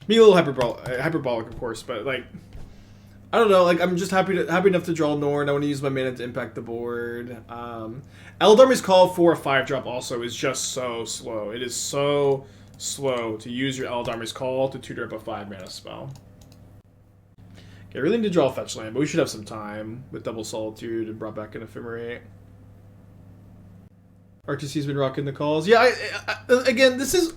Being a little hyperbolic, of course, but like, I don't know. Like, I'm just happy enough to draw Norn. I want to use my mana to impact the board. Eldarmy's Call for a 5-drop also is just so slow. It is so slow to use your Eldarmy's Call to tutor up a 5-mana spell. Okay, I really need to draw a fetch land, but we should have some time with double Solitude and brought back an Ephemerate. RTC's been rocking the calls. Yeah, again, this is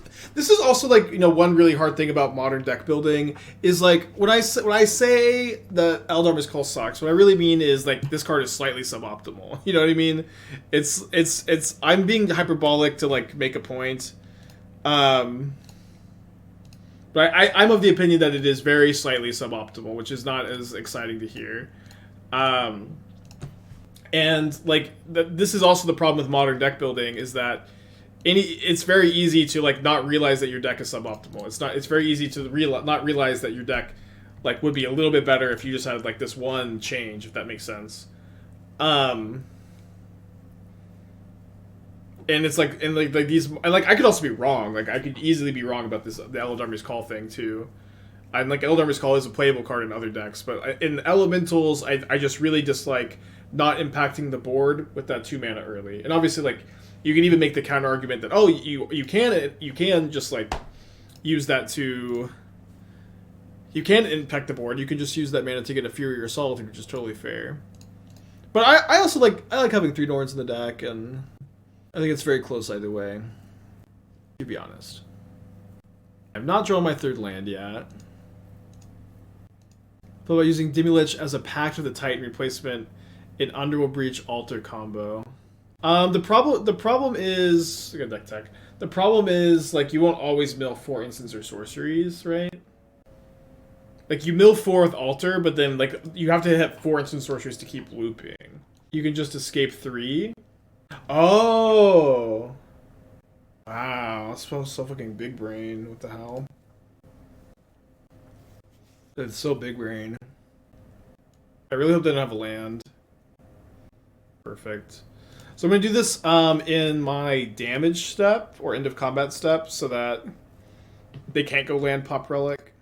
also like, you know, one really hard thing about modern deck building is like when I say the Eldarmy's Call sucks, what I really mean is like this card is slightly suboptimal. You know what I mean? It's I'm being hyperbolic to like make a point. But I'm of the opinion that it is very slightly suboptimal, which is not as exciting to hear. And like this is also the problem with modern deck building is that it's very easy to like not realize that your deck is suboptimal. It's very easy to not realize that your deck like would be a little bit better if you just had like this one change, if that makes sense. And it's like these, and like I could also be wrong. Like I could easily be wrong about this, the Eldarmy's Call thing too. And like Eldarmy's Call is a playable card in other decks, but in Elementals, I just really dislike not impacting the board with that 2 mana early. And obviously, like you can even make the counter argument that you can just like use that to, you can impact the board. You can just use that mana to get a Fury or Solitude, which is totally fair. But I also like having 3 Norns in the deck, and I think it's very close either way, to be honest. I've not drawn my 3rd land yet. Thought about using Dimulich as a Pact of the Titan replacement in Underworld Breach Altar combo. The problem is, I got deck tech. The problem is like you won't always mill 4 instants or sorceries, right? Like you mill 4 with Altar, but then like you have to hit 4 instant sorceries to keep looping. You can just escape 3. Oh, wow, that's so fucking big brain. What the hell? It's so big brain. I really hope they don't have a land. Perfect. So I'm going to do this in my damage step, or end of combat step, so that they can't go land Pop Relic.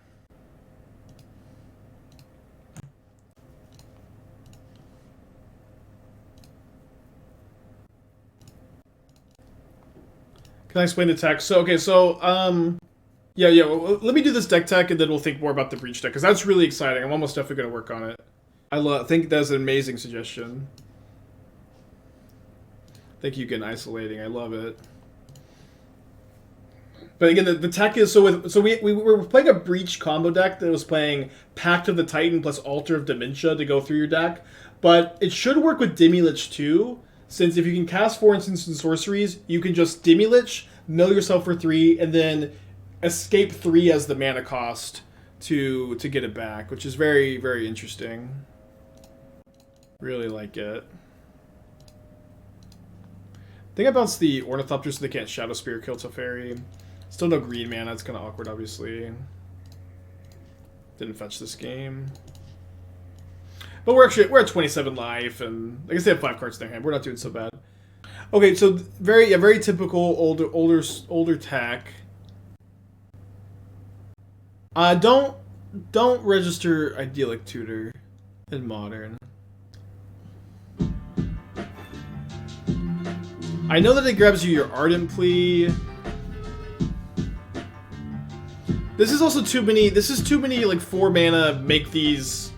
Can I explain the tech? So, okay, so, yeah, well, let me do this deck tech, and then we'll think more about the Breach deck, because that's really exciting. I'm almost definitely going to work on it. I think that's an amazing suggestion. Thank you, again, Isolating. I love it. But again, the tech is, we were playing a Breach combo deck that was playing Pact of the Titan plus Altar of Dementia to go through your deck, but it should work with Dimulich too, since if you can cast 4 instants and sorceries, you can just Dimulich, mill yourself for 3, and then escape 3 as the mana cost to get it back, which is very, very interesting. Really like it. I think I bounced the Ornithopter so they can't Shadow Spear kill Teferi. Still no green mana, it's kind of awkward, obviously. Didn't fetch this game. But we're at 27 life, and I guess they have 5 cards in their hand. We're not doing so bad. Okay, so very typical older tech. Don't register Idyllic Tutor in Modern. I know that it grabs you your Ardent Plea. This is also too many. This is too many like 4 mana make these.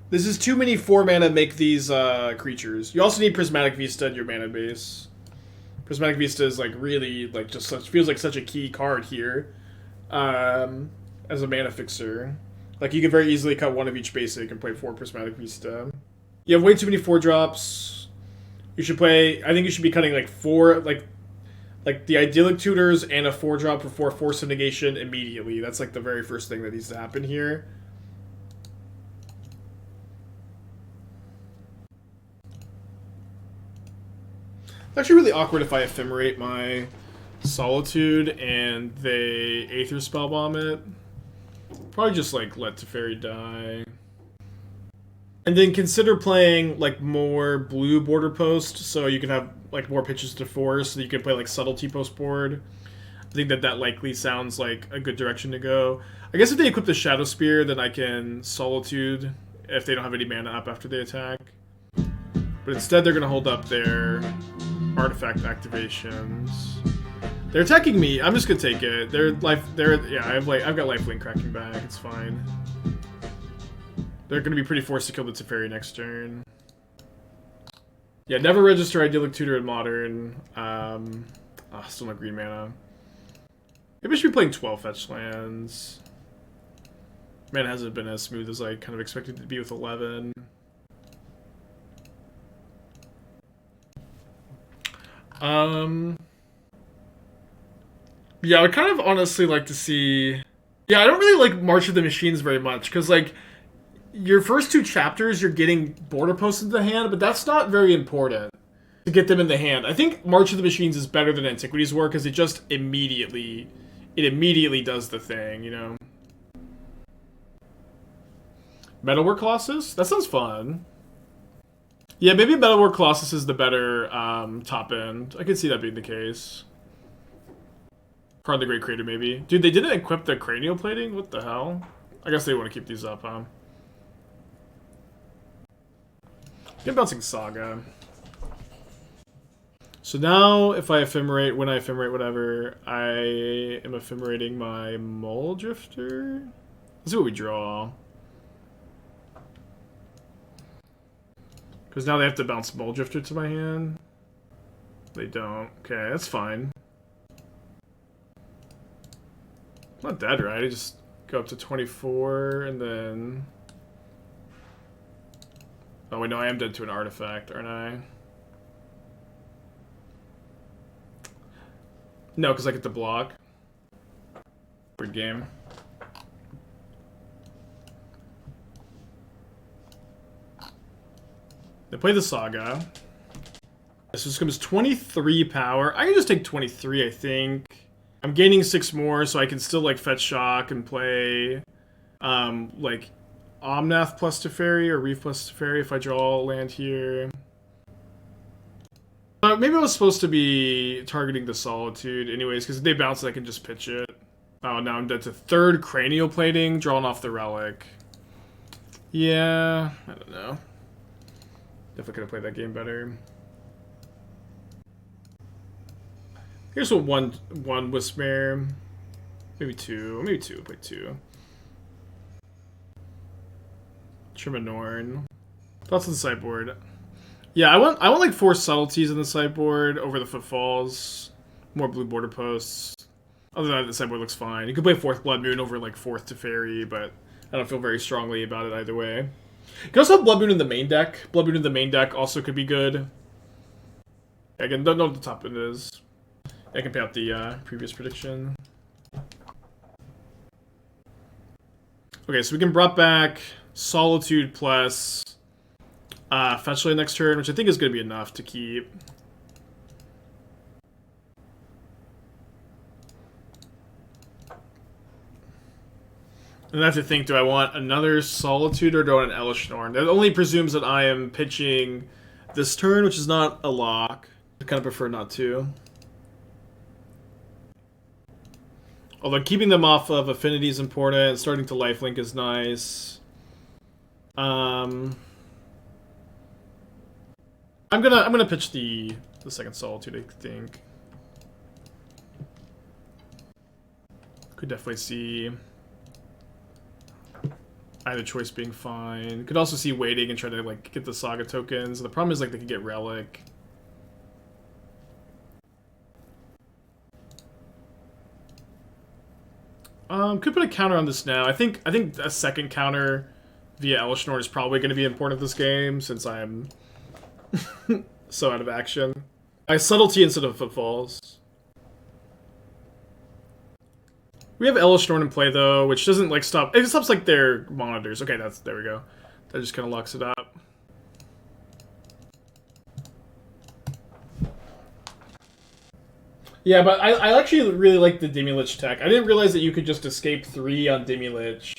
This is too many 4 mana make these creatures. You also need Prismatic Vista in your mana base. Prismatic Vista is like really like just such, feels like such a key card here, as a mana fixer. Like you can very easily cut 1 of each basic and play 4 Prismatic Vista. You have way too many 4-drops. You should play. I think you should be cutting like 4 like the Idyllic Tutors and a 4-drop for Force of Negation immediately. That's like the very first thing that needs to happen here. It's actually really awkward if I Ephemerate my Solitude and they Aether Spellbomb it. Probably just like let Teferi die. And then consider playing like more blue border post so you can have like more pitches to force, so you can play like Subtlety post board. I think that likely sounds like a good direction to go. I guess if they equip the Shadow Spear, then I can Solitude if they don't have any mana up after they attack. But instead, they're going to hold up their artifact activations. They're attacking me. I'm just going to take it. Yeah, I've got lifelink cracking back. It's fine. They're going to be pretty forced to kill the Teferi next turn. Yeah, never register Idyllic Tutor in Modern. Still no green mana. Maybe I should be playing 12 fetch lands. Man, hasn't been as smooth as I kind of expected it to be with 11. Yeah, I would kind of honestly like to see... Yeah, I don't really like March of the Machines very much, because, like, your first 2 chapters, you're getting border posts into the hand, but that's not very important to get them in the hand. I think March of the Machines is better than Antiquities War, because it just immediately does the thing, you know? Metalwork Colossus? That sounds fun. Yeah, maybe Metalwork Colossus is the better top end. I could see that being the case. Part of the Great Crater, maybe. Dude, they didn't equip the cranial plating? What the hell? I guess they want to keep these up, huh? Get bouncing Saga. So now, if I ephemerate, when I ephemerate whatever, I am ephemerating my Mulldrifter. Let's see what we draw. Because now they have to bounce Mulldrifter to my hand. They don't. Okay, that's fine. Not dead, right? I just go up to 24 and then... Oh wait, no, I am dead to an artifact, aren't I? No, because I get the block. Weird game. They play the Saga. So this becomes 23 power. I can just take 23, I think. I'm gaining 6 more, so I can still, like, fetch Shock and play, like, Omnath plus Teferi or Reef plus Teferi if I draw a land here. Maybe I was supposed to be targeting the Solitude anyways, because if they bounce it, I can just pitch it. Oh, now I'm dead to 3rd Cranial Plating, drawing off the Relic. Yeah, I don't know. Definitely could have played that game better. Here's what one Wispmare. Maybe 2. Maybe 2. Play 2. Trim a Norn. Thoughts on the sideboard? Yeah, I want like 4 subtleties in the sideboard over the footfalls. More blue border posts. Other than that, the sideboard looks fine. You could play 4th Blood Moon over like 4th Teferi, but I don't feel very strongly about it either way. You can also have Blood Moon in the main deck. Blood Moon in the main deck also could be good. Again, don't know what the top end is. I can pay out the previous prediction. Okay, so we can brought back Solitude plus Fetch Land next turn, which I think is going to be enough to keep. And I have to think, do I want another Solitude or do I want an Elesh Norn? That only presumes that I am pitching this turn, which is not a lock. I kind of prefer not to. Although keeping them off of Affinity is important, starting to lifelink is nice. I'm gonna pitch the second Solitude, I think. Could definitely see either choice being fine. Could also see waiting and try to like get the Saga tokens. The problem is like they could get Relic. Could put a counter on this now. I think a second counter via Elesh Norn is probably going to be important this game since I am so out of action. I subtlety instead of footfalls. We have Elesh Norn in play though, which doesn't like stop. It stops like their monitors. Okay, there we go. That just kind of locks it up. Yeah, but I actually really like the Dimilich tech. I didn't realize that you could just escape 3 on Dimilich,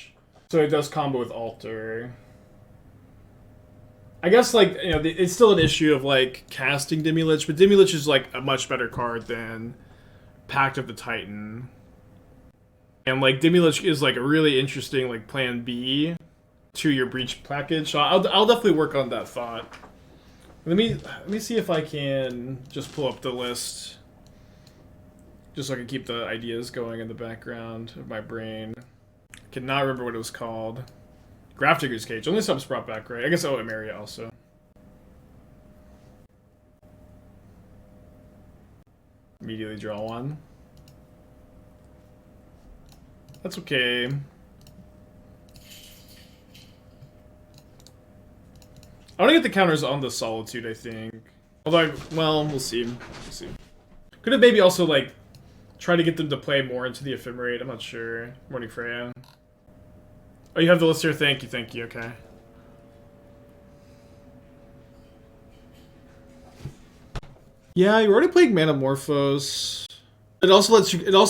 so it does combo with Altar. I guess, like, you know, it's still an issue of, like, casting Dimilich, but Dimilich is, like, a much better card than Pact of the Titan. And like Dimulich is like a really interesting like plan B to your breach package. So I'll definitely work on that thought. Let me see if I can just pull up the list, just so I can keep the ideas going in the background of my brain. I cannot remember what it was called. Grafdigger's Cage. Only subs brought back, right? I guess Emeria also. Immediately draw one. That's okay. I want to get the counters on the Solitude, I think. Although, well, we'll see. We'll see. Could have maybe also, like, try to get them to play more into the Ephemerate. I'm not sure. Morning Freya. Oh, you have the list here? Thank you, okay. Yeah, you're already playing Manamorphose. It also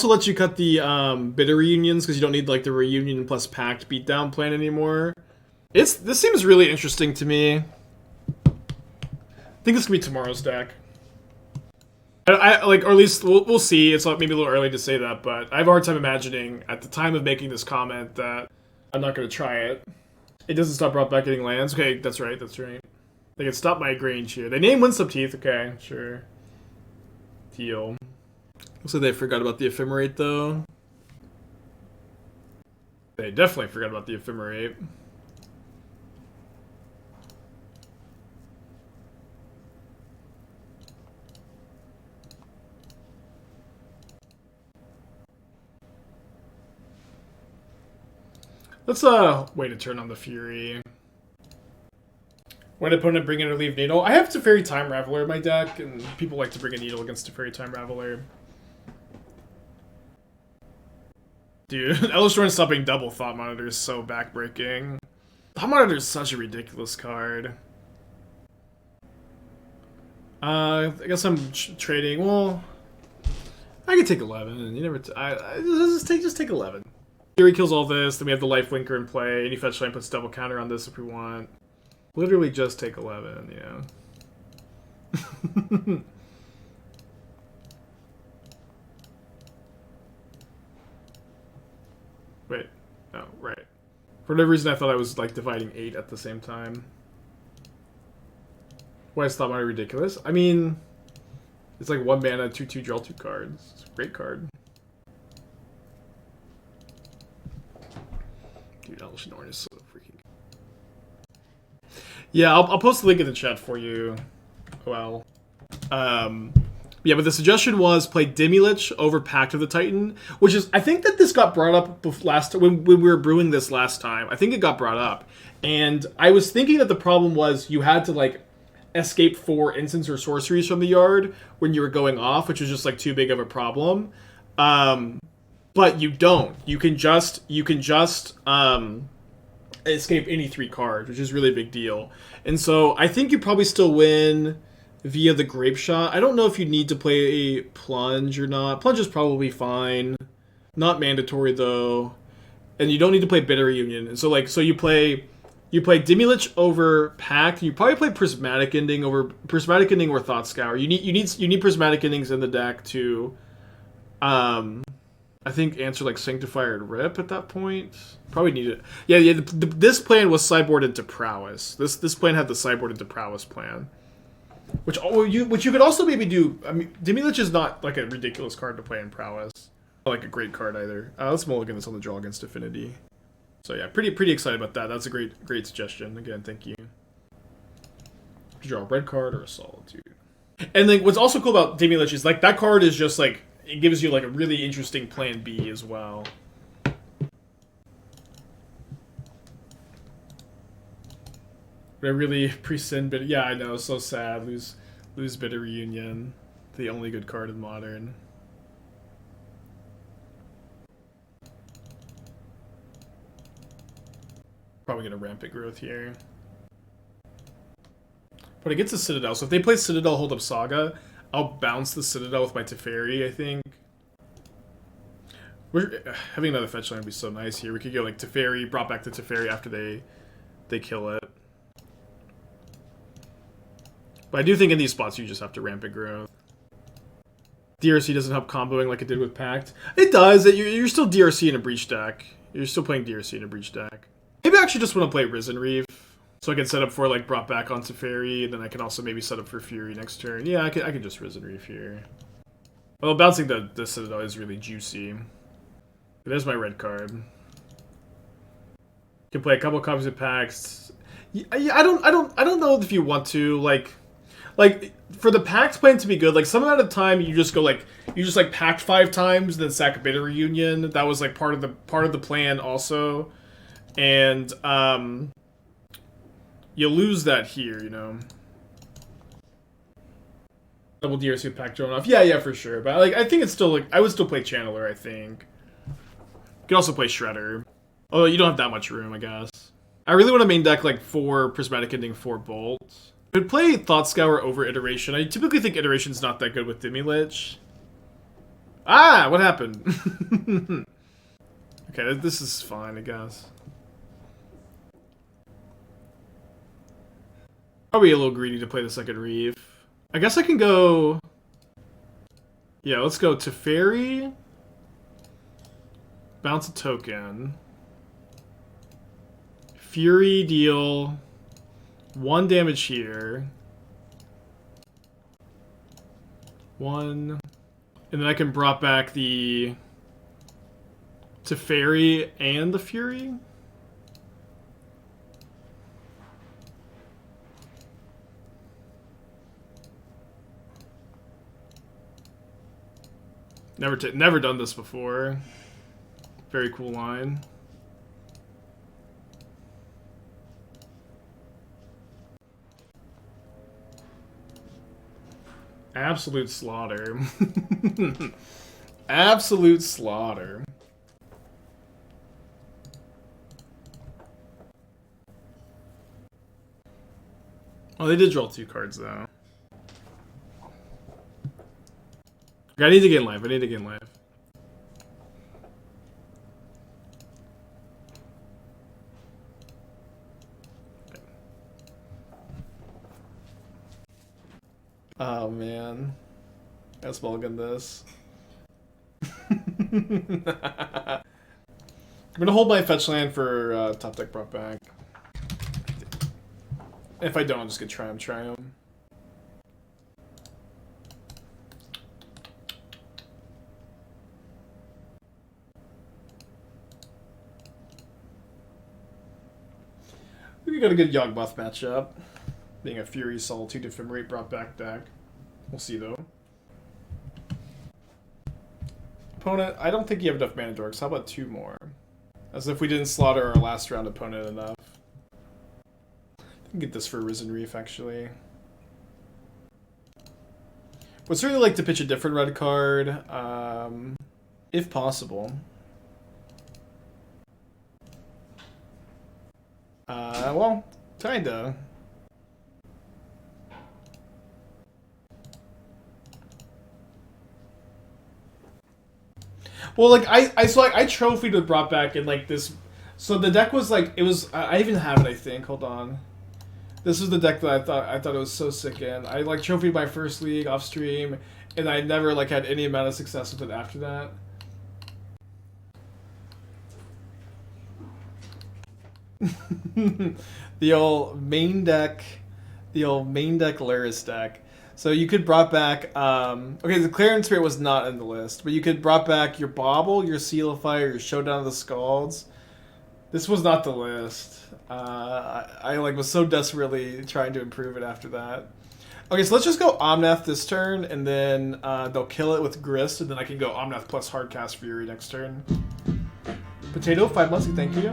lets you cut the bitter reunions because you don't need like the reunion plus pact beatdown plan anymore. This seems really interesting to me. I think this could be tomorrow's deck. I like, or at least we'll see. It's maybe a little early to say that, but I have a hard time imagining at the time of making this comment that I'm not going to try it. It doesn't stop brought back getting lands. Okay, that's right. They can stop my Grange here. They named Windswept Heath. Okay, sure. Deal. Looks like they forgot about the Ephemerate, though. They definitely forgot about the Ephemerate. Let's wait to turn on the Fury. When opponent bring in or leave Needle. I have Teferi Time Raveler in my deck, and people like to bring a Needle against Teferi Time Raveler. Dude, Elesh Norn stopping double Thought Monitor is so backbreaking. Thought Monitor is such a ridiculous card. I guess I'm trading. Well, I could take 11, and you never. Just take 11. Fury kills all this. Then we have the Life Linker in play. Any fetch line puts double counter on this if we want. Literally just take 11, you know. Wait. Oh, right. For whatever reason, I thought I was, like, dividing 8 at the same time. Why is Thought Monitor ridiculous? I mean, it's like 1 mana, 2/2, draw 2 cards. It's a great card. Dude, Elesh Norn is so freaking... Yeah, I'll post the link in the chat for you. Well, yeah, but the suggestion was play Dimulich over Pact of the Titan, which is, I think that this got brought up when we were brewing this last time. I think it got brought up, and I was thinking that the problem was you had to like escape 4 instants or sorceries from the yard when you were going off, which was just like too big of a problem. But you don't. You can just escape any 3 cards, which is really a big deal. And so I think you probably still win via the Grape Shot. I don't know if you need to play a Plunge or not. Plunge is probably fine. Not mandatory though. And you don't need to play Bitter Reunion. And so you play Dimulich over Pact. You probably play Prismatic Ending or Thought Scour. You need Prismatic Endings in the deck to I think answer like Sanctifier and Rip at that point. Probably need it. Yeah. This plan was sideboarded into Prowess. This plan had the sideboarded into Prowess plan, which you could also maybe do. I mean, Dimulich is not like a ridiculous card to play in Prowess. Not like a great card either. Let's mulligan this on the draw against Affinity. So yeah, pretty excited about that. That's a great suggestion. Again, thank you. Draw a red card or a Solitude. And like what's also cool about Dimulich is like that card is just like. It gives you like a really interesting plan B as well. I really pre-sin Bitter. Yeah, I know, so sad. Lose Bitter Reunion, the only good card in Modern. Probably gonna Rampant Growth here. But it gets a Citadel, so if they play Citadel Hold Up Saga, I'll bounce the Citadel with my Teferi, I think. Having another fetch line would be so nice here. We could go like Teferi, brought back to Teferi after they kill it. But I do think in these spots you just have to Rampant Growth. DRC doesn't help comboing like it did with Pact. It does. You're still DRC in a Breach deck. You're still playing DRC in a Breach deck. Maybe I actually just want to play Risen Reef. So I can set up for like brought back on Teferi, and then I can also maybe set up for Fury next turn. Yeah, I could just Risen Reef here. Well, bouncing the Citadel is really juicy. There's my red card. You can play a couple copies of Pacts. Yeah, I don't know if you want to like for the Pact plan to be good. Like some amount of time, you just go like Pact 5 times, then sack a Beta Reunion. That was like part of the plan also, and you lose that here, you know. Double DRC Pact drawn off. Yeah, for sure. But like I think it's still like I would still play Channeler, I think. You could also play Shredder. Although you don't have that much room, I guess. I really want to main deck like 4 Prismatic Ending, 4 Bolts. I would play Thought Scour over Iteration. I typically think Iteration's not that good with Demi-Lich. Ah, what happened? Okay, this is fine, I guess. Probably a little greedy to play the second Reef. I guess I can go... Yeah, let's go Teferi. Bounce a token. Fury deal 1 damage here. 1. And then I can brought back the Teferi and the Fury. Never done this before. Very cool line. Absolute slaughter. Absolute slaughter. Oh, they did draw 2 cards though. Okay, I need to get in life. Oh man. Let's mulligan this. I'm gonna hold my fetch land for top deck brought back. If I don't, I'll just get Triome. We got a good Yawgmoth matchup. Being a Fury, Solitude, Ephemerate brought back deck. We'll see though. Opponent, I don't think you have enough mana dorks. How about 2 more? As if we didn't slaughter our last round opponent enough. I can get this for Risen Reef actually. Would certainly like to pitch a different red card, if possible. Well, kinda. Well, like I trophied with brought back in like this. So the deck was like I even have it. I think. Hold on. This was the deck that I thought it was so sick in. I like trophied my first league off stream, and I never like had any amount of success with it after that. The old main deck Luris deck. So you could brought back, okay, the Clarion Spirit was not in the list, but you could brought back your Bauble, your Sealifier, your Showdown of the Scalds. This was not the list. I like was so desperately trying to improve it after that. Okay, so let's just go Omnath this turn, and then they'll kill it with Grist, and then I can go Omnath plus Hardcast Fury next turn. Potato, 5 months, thank you.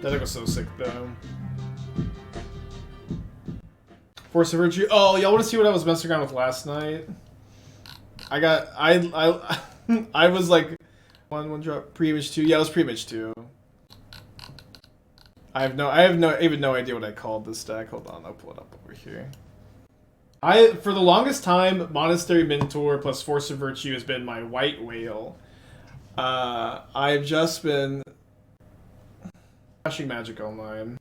That deck was so sick, though. Force of Virtue. Oh, y'all want to see what I was messing around with last night? I was like one drop pre-image 2. Yeah, it was pre-image 2. I have no idea what I called this deck. Hold on, I'll pull it up over here. For the longest time, Monastery Minotaur plus Force of Virtue has been my white whale. I've just been Flashing Magic Online.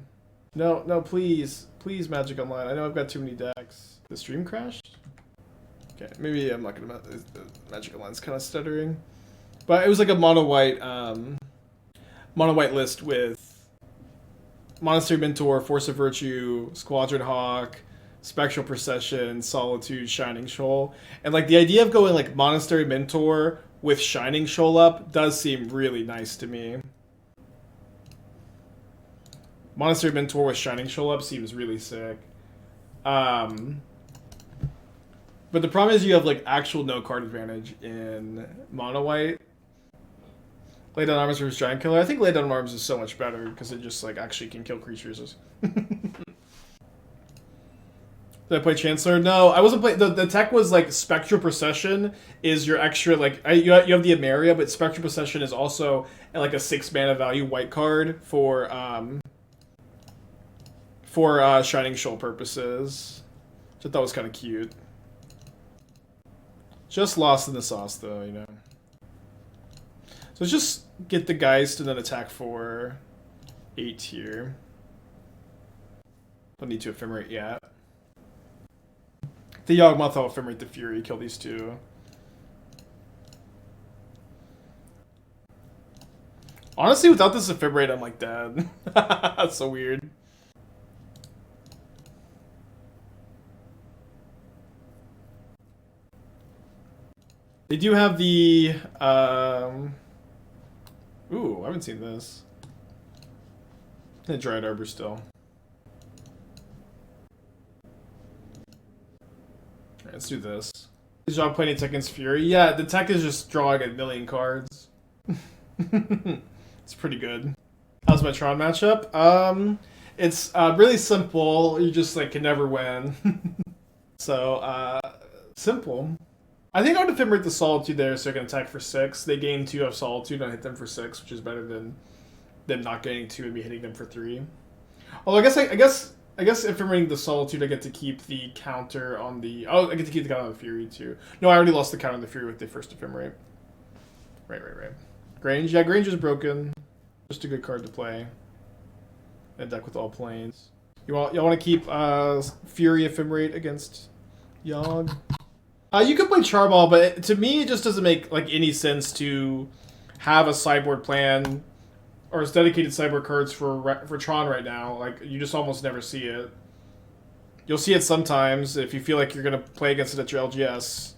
No, please. Please, Magic Online. I know I've got too many decks. The stream crashed? Okay, maybe I'm not gonna... Magic Online's kind of stuttering. But it was like a mono-white list with Monastery Mentor, Force of Virtue, Squadron Hawk, Spectral Procession, Solitude, Shining Shoal. And like the idea of going like Monastery Mentor with Shining Shoal up does seem really nice to me. Monastery Mentor with Shining Shoal up seems really sick. But the problem is you have like actual no card advantage in mono white. Lay Down Arms versus Giant Killer. I think Lay Down Arms is so much better because it just like actually can kill creatures. Did I play Chancellor? No, I wasn't playing. The tech was like Spectral Procession is your extra like you have the Emeria, but Spectral Procession is also like a 6 mana value white card for Shining Shoal purposes, which I thought was kind of cute. Just lost in the sauce though, you know. So let's just get the Geist and then attack for 8 here. Don't need to Ephemerate yet. The Yawgmoth, I'll Ephemerate the Fury, kill these two. Honestly, without this Ephemerate, I'm like dead. That's so weird. They do have the... Ooh, I haven't seen this. The Dryad Arbor still. Alright, let's do this. Is John playing Tekken's Fury? Yeah, the tech is just drawing a million cards. It's pretty good. How's my Tron matchup? It's really simple. You just like can never win. So, simple. I think I would Ephemerate the Solitude there so I can attack for 6. They gain 2 of Solitude and I hit them for 6, which is better than them not getting 2 and me hitting them for 3. Although I guess Ephemerating the Solitude I get to keep the counter on the... Oh, I get to keep the counter on the Fury too. No, I already lost the counter on the Fury with the first Ephemerate. Right. Grange? Yeah, Grange is broken. Just a good card to play. A deck with all planes. Y'all want to keep Fury Ephemerate against Yogg? You could play Charball, but to me, it just doesn't make like any sense to have a sideboard plan or dedicated sideboard cards for Tron right now. Like you just almost never see it. You'll see it sometimes if you feel like you're gonna play against it at your LGS.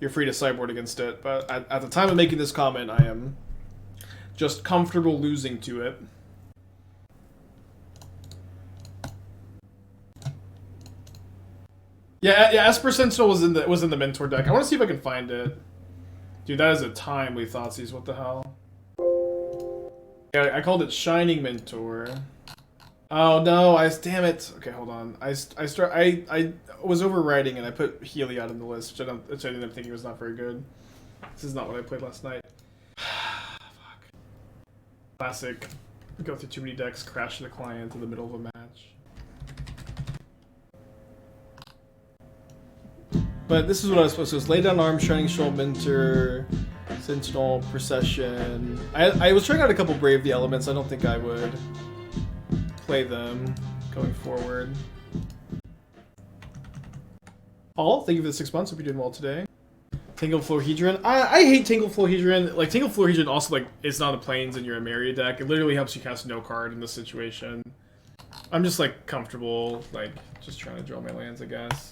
You're free to sideboard against it, but at the time of making this comment, I am just comfortable losing to it. Yeah, Esper Sentinel was in the Mentor deck. I want to see if I can find it. Dude, that is a timely Thoughtseize. What the hell? Yeah, I called it Shining Mentor. Oh no! Damn it. Okay, hold on. I was overwriting and I put Heliod in the list, which I ended up thinking was not very good. This is not what I played last night. Fuck. Classic. Go through too many decks, crash the client in the middle of a match. But this is what I was supposed to do. Lay Down Arms, Shining Shoal, Mentor, Sentinel, Procession. I was trying out a couple Brave the Elements. I don't think I would play them going forward. Paul, thank you for the 6 months. Hope you're doing well today. Tangled Florhedron. I hate Tangled Florhedron. Like, Tangled Florhedron also, like, it's not a planes in your Emeria deck. It literally helps you cast no card in this situation. I'm just, like, comfortable, like, just trying to draw my lands, I guess.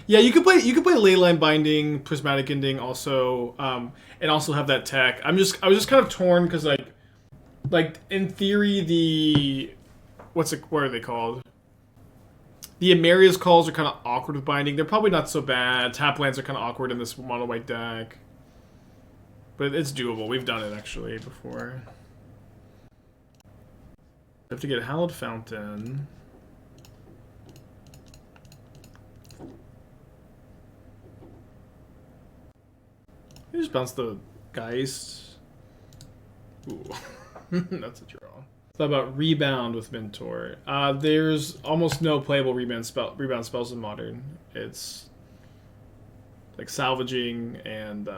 Yeah, you could play Leyline Binding, Prismatic Ending also, and also have that tech. I was just kind of torn because like in theory what are they called? The Emeria's calls are kind of awkward with binding. They're probably not so bad. Tap lands are kind of awkward in this mono white deck, but it's doable. We've done it actually before. I have to get a Hallowed Fountain. You just bounce the Geist. Ooh, that's a draw. How about Rebound with Mentor? There's almost no playable rebound spells in Modern. It's like Salvaging and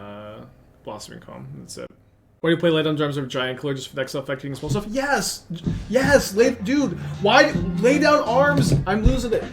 Blossoming Calm. That's it. Why do you play Light on Drums of Giant Killer just for the exile affecting small stuff? Yes! Yes! Dude, why? Lay down arms! I'm losing it.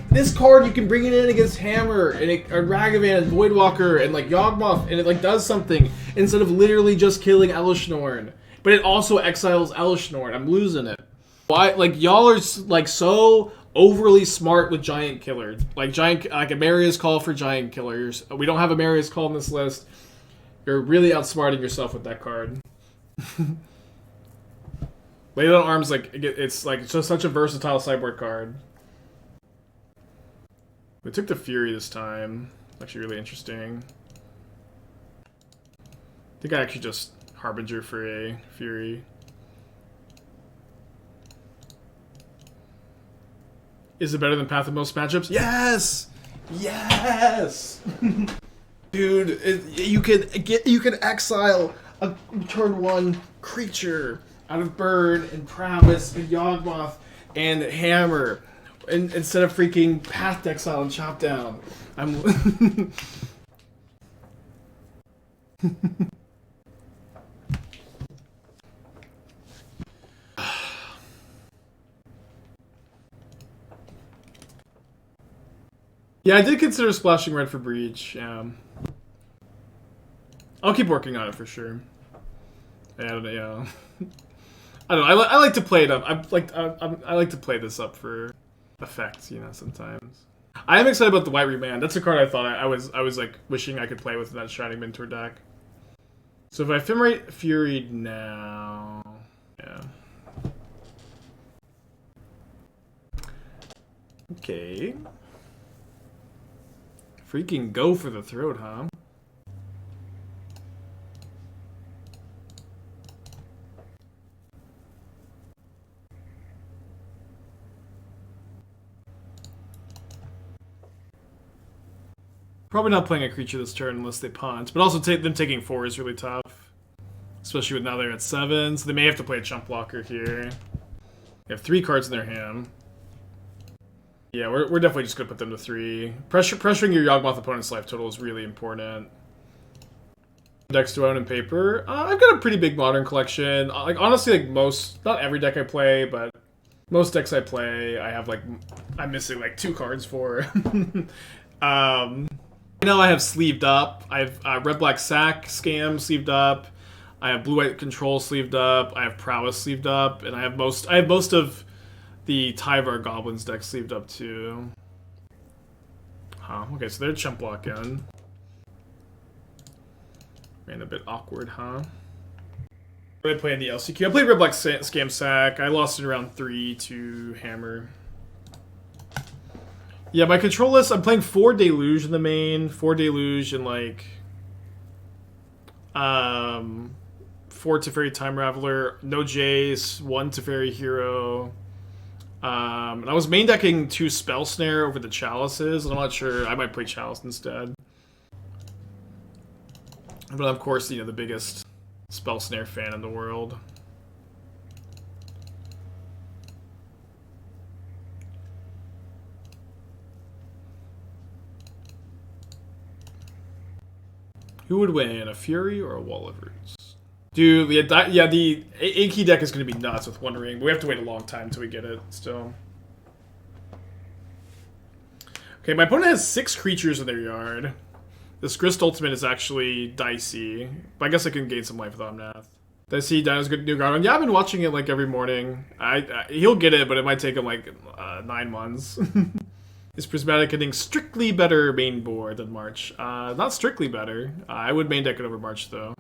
This card, you can bring it in against Hammer, and Ragavan, and Voidwalker, and like Yawgmoth, and it like does something, instead of literally just killing Elesh Norn. But it also exiles Elesh Norn. I'm losing it. Why? Like, y'all are like so overly smart with Giant Killer. Like Emeria's Call for Giant Killers. We don't have Emeria's Call in this list. You're really outsmarting yourself with that card. Lay Down Arms, like, it's just such a versatile sideboard card. We took the Fury this time. Actually really interesting. I think I actually just Harbinger for a Fury. Is it better than Path of most matchups? Yes! Yes! Dude, you can exile a turn 1 creature out of Burn and Prowess and Yawgmoth and Hammer, and instead of freaking Path to Exile and Chop Down. Yeah, I did consider splashing red for Breach. I'll keep working on it for sure. Yeah, I don't know. I like to play it up. I like to play this up for effects, you know. Sometimes I am excited about the White Remand. That's a card I thought I was like wishing I could play with in that Shining Mentor deck. So if I Ephemerate Fury now, yeah. Okay. Freaking go for the throat, huh? Probably not playing a creature this turn unless they punt, but also them taking 4 is really tough. Especially with now they're at 7, so they may have to play a chump blocker here. They have 3 cards in their hand. Yeah, we're definitely just gonna put them to 3. Pressuring your Yawgmoth opponent's life total is really important. Decks to own in paper. I've got a pretty big Modern collection. Like honestly, like not every deck I play, but most decks I play, I have like I'm missing like 2 cards for. Now I have Sleeved Up. I have Red Black Sack Scam sleeved up. I have Blue White Control sleeved up. I have Prowess sleeved up, and I have most of the Tyvar Goblins deck sleeved up too. Huh. Okay, so they're chump block in. Ran a bit awkward, huh? What did I play in the LCQ? I played Red Black Scam Sack. I lost it around 3 to Hammer. Yeah, my control list, I'm playing 4 Deluge in the main, 4 Deluge and like 4 Teferi Time Raveler, no Jace, 1 Teferi Hero. And I was main decking 2 Spell Snare over the Chalices, and I'm not sure, I might play Chalice instead. But of course, you know, the biggest Spell Snare fan in the world. Who would win, a Fury or a Wall of Roots? Dude, yeah, the Inky deck is going to be nuts with One Ring, but we have to wait a long time until we get it, still. Okay, my opponent has 6 creatures in their yard. This Grist Ultimate is actually dicey, but I guess I can gain some life with Omnath. Did I see Dino's good new card? Yeah, I've been watching it like every morning. He'll get it, but it might take him like 9 months. Is Prismatic hitting strictly better main board than March? Not strictly better. I would main deck it over March, though.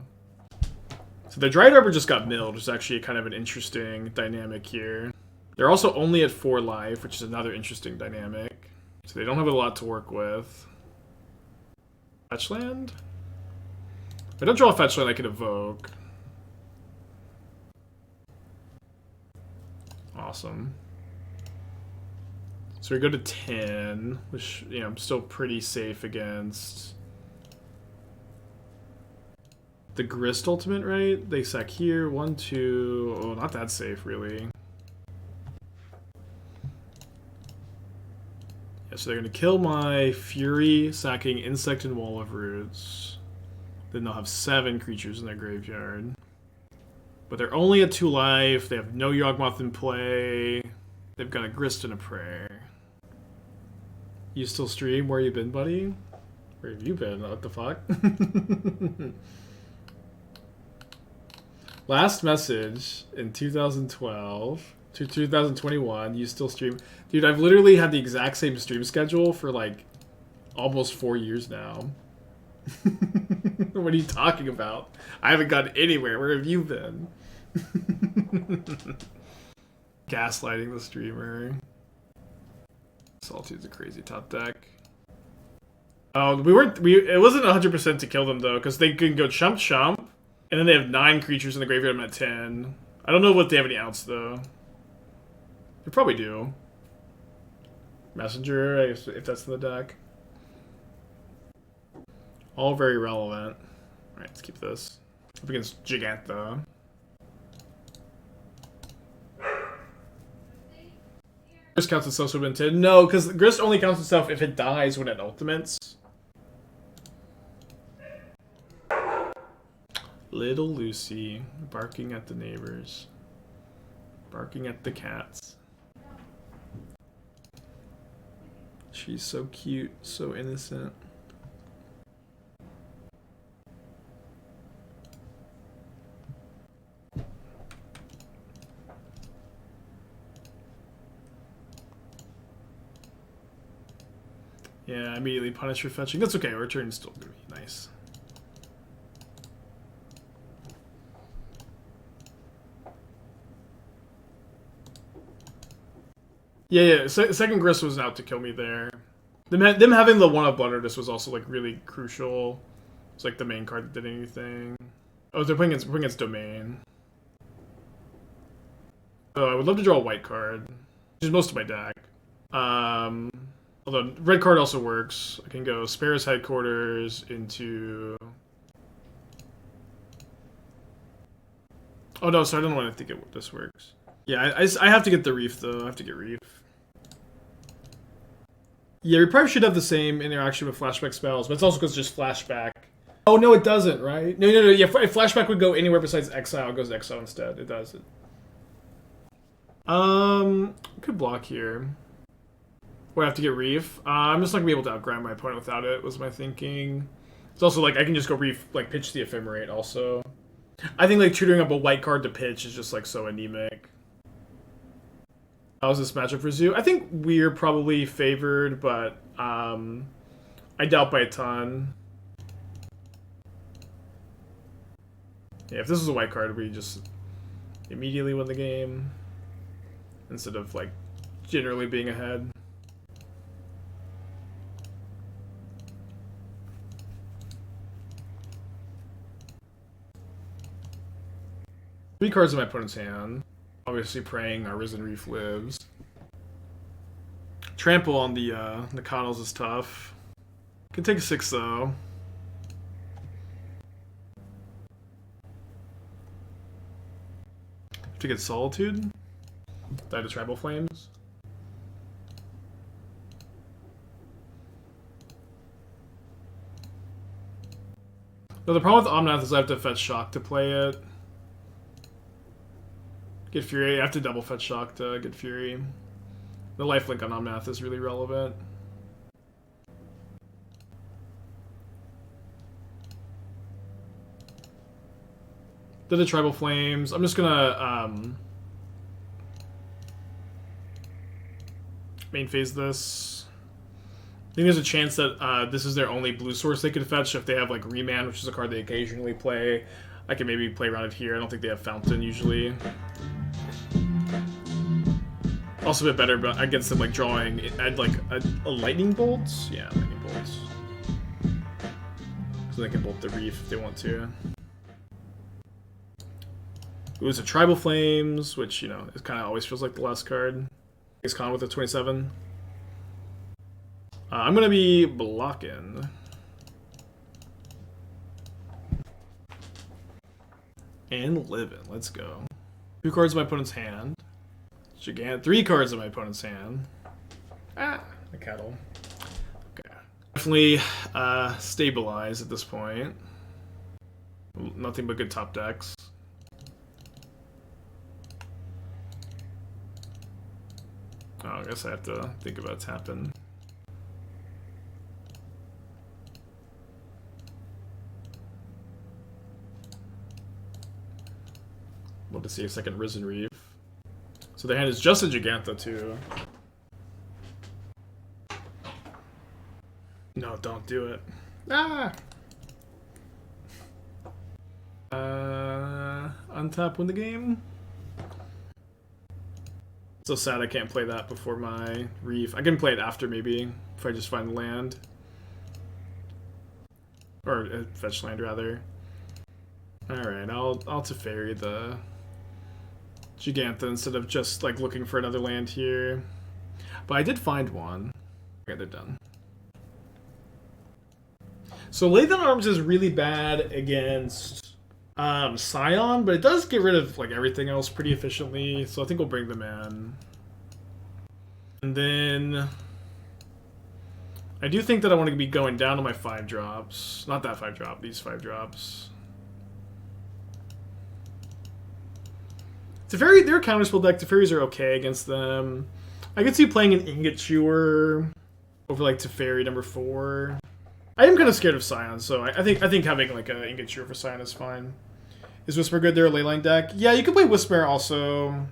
So the Dryad Arbor just got milled, which is actually kind of an interesting dynamic here. They're also only at 4 life, which is another interesting dynamic. So they don't have a lot to work with. Fetch land? If I don't draw a fetch land, I can evoke. Awesome. So we go to 10, which, you know, I'm still pretty safe against the Grist Ultimate, right? They sack here, 1, 2. Oh, not that safe, really. Yeah, so they're going to kill my Fury, sacking Insect and Wall of Roots. Then they'll have 7 creatures in their graveyard. But they're only at 2 life. They have no Yawgmoth in play. They've got a Grist and a Prayer. You still stream? Where you been, buddy? Where have you been? What the fuck? Last message in 2012 to 2021. You still stream? Dude, I've literally had the exact same stream schedule for like almost 4 years now. What are you talking about? I haven't gone anywhere. Where have you been? Gaslighting the streamer. Solitude's a crazy top deck. Oh, it wasn't 100% to kill them though, because they can go chump chump, and then they have 9 creatures in the graveyard. I'm at 10. I don't know what they have any outs though. They probably do. Messenger, I guess, if that's in the deck. All very relevant. Alright, let's keep this. Up against Giganta. Grist counts itself to win 10. No, because Grist only counts itself if it dies when it ultimates. Little Lucy, barking at the neighbors. Barking at the cats. She's so cute, so innocent. Yeah, immediately punish for fetching. That's okay, return's still gonna be nice. Yeah, second Grist was out to kill me there. Them having the 1-up Blood Artist was also like really crucial. It's like the main card that did anything. Oh, they're playing against Domain. Oh, I would love to draw a white card, which is most of my deck. Although red card also works. I can go Spara's Headquarters into... Oh no, so I don't want to think this works. Yeah, I have to get the Reef though. I have to get Reef. Yeah, we probably should have the same interaction with flashback spells, but it's also because just flashback. Oh no, it doesn't, right? No. Yeah, if flashback would go anywhere besides exile, it goes to exile instead. It doesn't. Could block here. Or I have to get Reef. I'm just not gonna be able to outgrind my opponent without it, was my thinking. It's also like I can just go Reef, like pitch the Ephemerate also. I think like tutoring up a white card to pitch is just like so anemic. How's this matchup for Zoo? I think we're probably favored, but I doubt by a ton. Yeah, if this was a white card, we just immediately win the game instead of like generally being ahead. Three cards in my opponent's hand. Obviously praying our Risen Reef lives. Trample on the Connells is tough. Can take a 6 though. Have to get Solitude. Die to Tribal Flames. No, the problem with Omnath is I have to fetch Shock to play it. Get Fury. I have to double fetch Shock to get Fury. The lifelink on Omnath is really relevant. Did the Tribal Flames. I'm just gonna main phase this. I think there's a chance that this is their only blue source they could fetch if they have like Remand, which is a card they occasionally play. I can maybe play around it here. I don't think they have Fountain usually. Also a bit better but against them like drawing add like a lightning bolt. Yeah, lightning bolts. So they can bolt the Reef if they want to. It was a Tribal Flames, which, you know, it kind of always feels like the last card. Ace Con with a 27. I'm going to be blocking. And living. Let's go. 2 cards in my opponent's hand. Gigant. 3 cards in my opponent's hand. Ah, the cattle. Okay. Definitely stabilize at this point. Nothing but good top decks. Oh, I guess I have to think about tapping. Want to see a second Risen Reef. So their hand is just a Giganta too. No, don't do it. Ah! Untap, win the game. So sad I can't play that before my Reef. I can play it after maybe, if I just find land. Or fetch land rather. Alright, I'll Teferi the Giganta instead of just like looking for another land here. But I did find one. Okay, they're done. So Lay Down Arms is really bad against Scion, but it does get rid of like everything else pretty efficiently, so I think we'll bring them in. And then I do think that I want to be going down to my 5-drops. Not that 5-drop, these 5-drops. Teferi, they're a counterspell deck. Teferis are okay against them. I could see playing an Ingot Chewer over like Teferi number 4. I am kind of scared of Scion, so I think having like an Ingot Chewer for Scion is fine. Is Wispmare good? They're a Leyline deck. Yeah, you can play Wispmare also.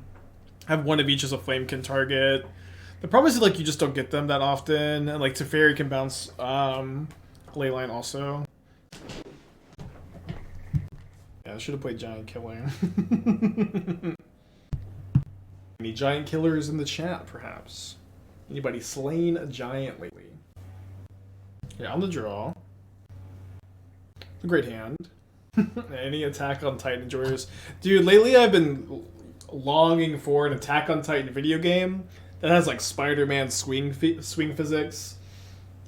Have one of each as a Flamekin target. The problem is like you just don't get them that often, and like Teferi can bounce Leyline also. Yeah, I should have played Giant Killer. Any giant killers in the chat, perhaps? Anybody slain a giant lately? Yeah, on the draw. A great hand. Any Attack on Titan enjoyers? Dude, lately I've been longing for an Attack on Titan video game that has like Spider-Man swing physics.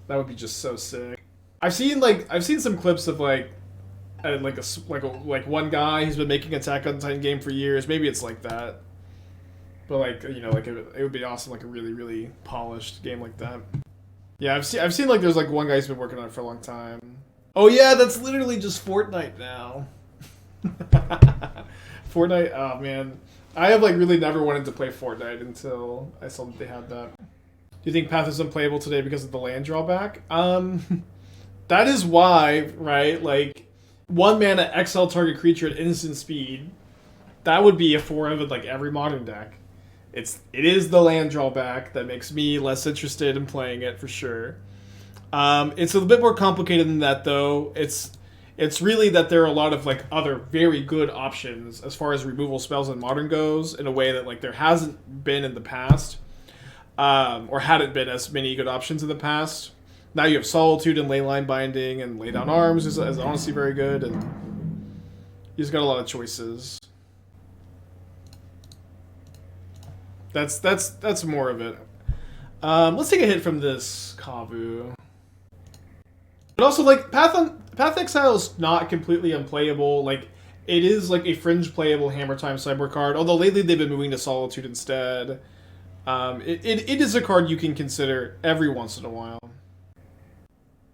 That would be just so sick. I've seen some clips of like one guy who's been making Attack on Titan game for years. Maybe it's like that. But like, you know, like it would be awesome, like a really, really polished game like that. Yeah, I've seen like there's like one guy who's been working on it for a long time. Oh yeah, that's literally just Fortnite now. Fortnite, oh man. I have like really never wanted to play Fortnite until I saw that they had that. Do you think Path is unplayable today because of the land drawback? That is why, right? Like 1 mana exile target creature at instant speed. That would be a 4 of like every modern deck. It is the land drawback that makes me less interested in playing it for sure. It's a little bit more complicated than that though. It's really that there are a lot of like other very good options as far as removal spells in Modern goes in a way that like there hasn't been in the past, or hadn't been as many good options in the past. Now you have Solitude and Leyline Binding and Lay Down Arms is honestly very good, and you just got a lot of choices. That's more of it. Let's take a hit from this Kavu. But also, like, Path Exile is not completely unplayable. Like, it is like a fringe playable Hammer Time sideboard card. Although lately they've been moving to Solitude instead. It is a card you can consider every once in a while.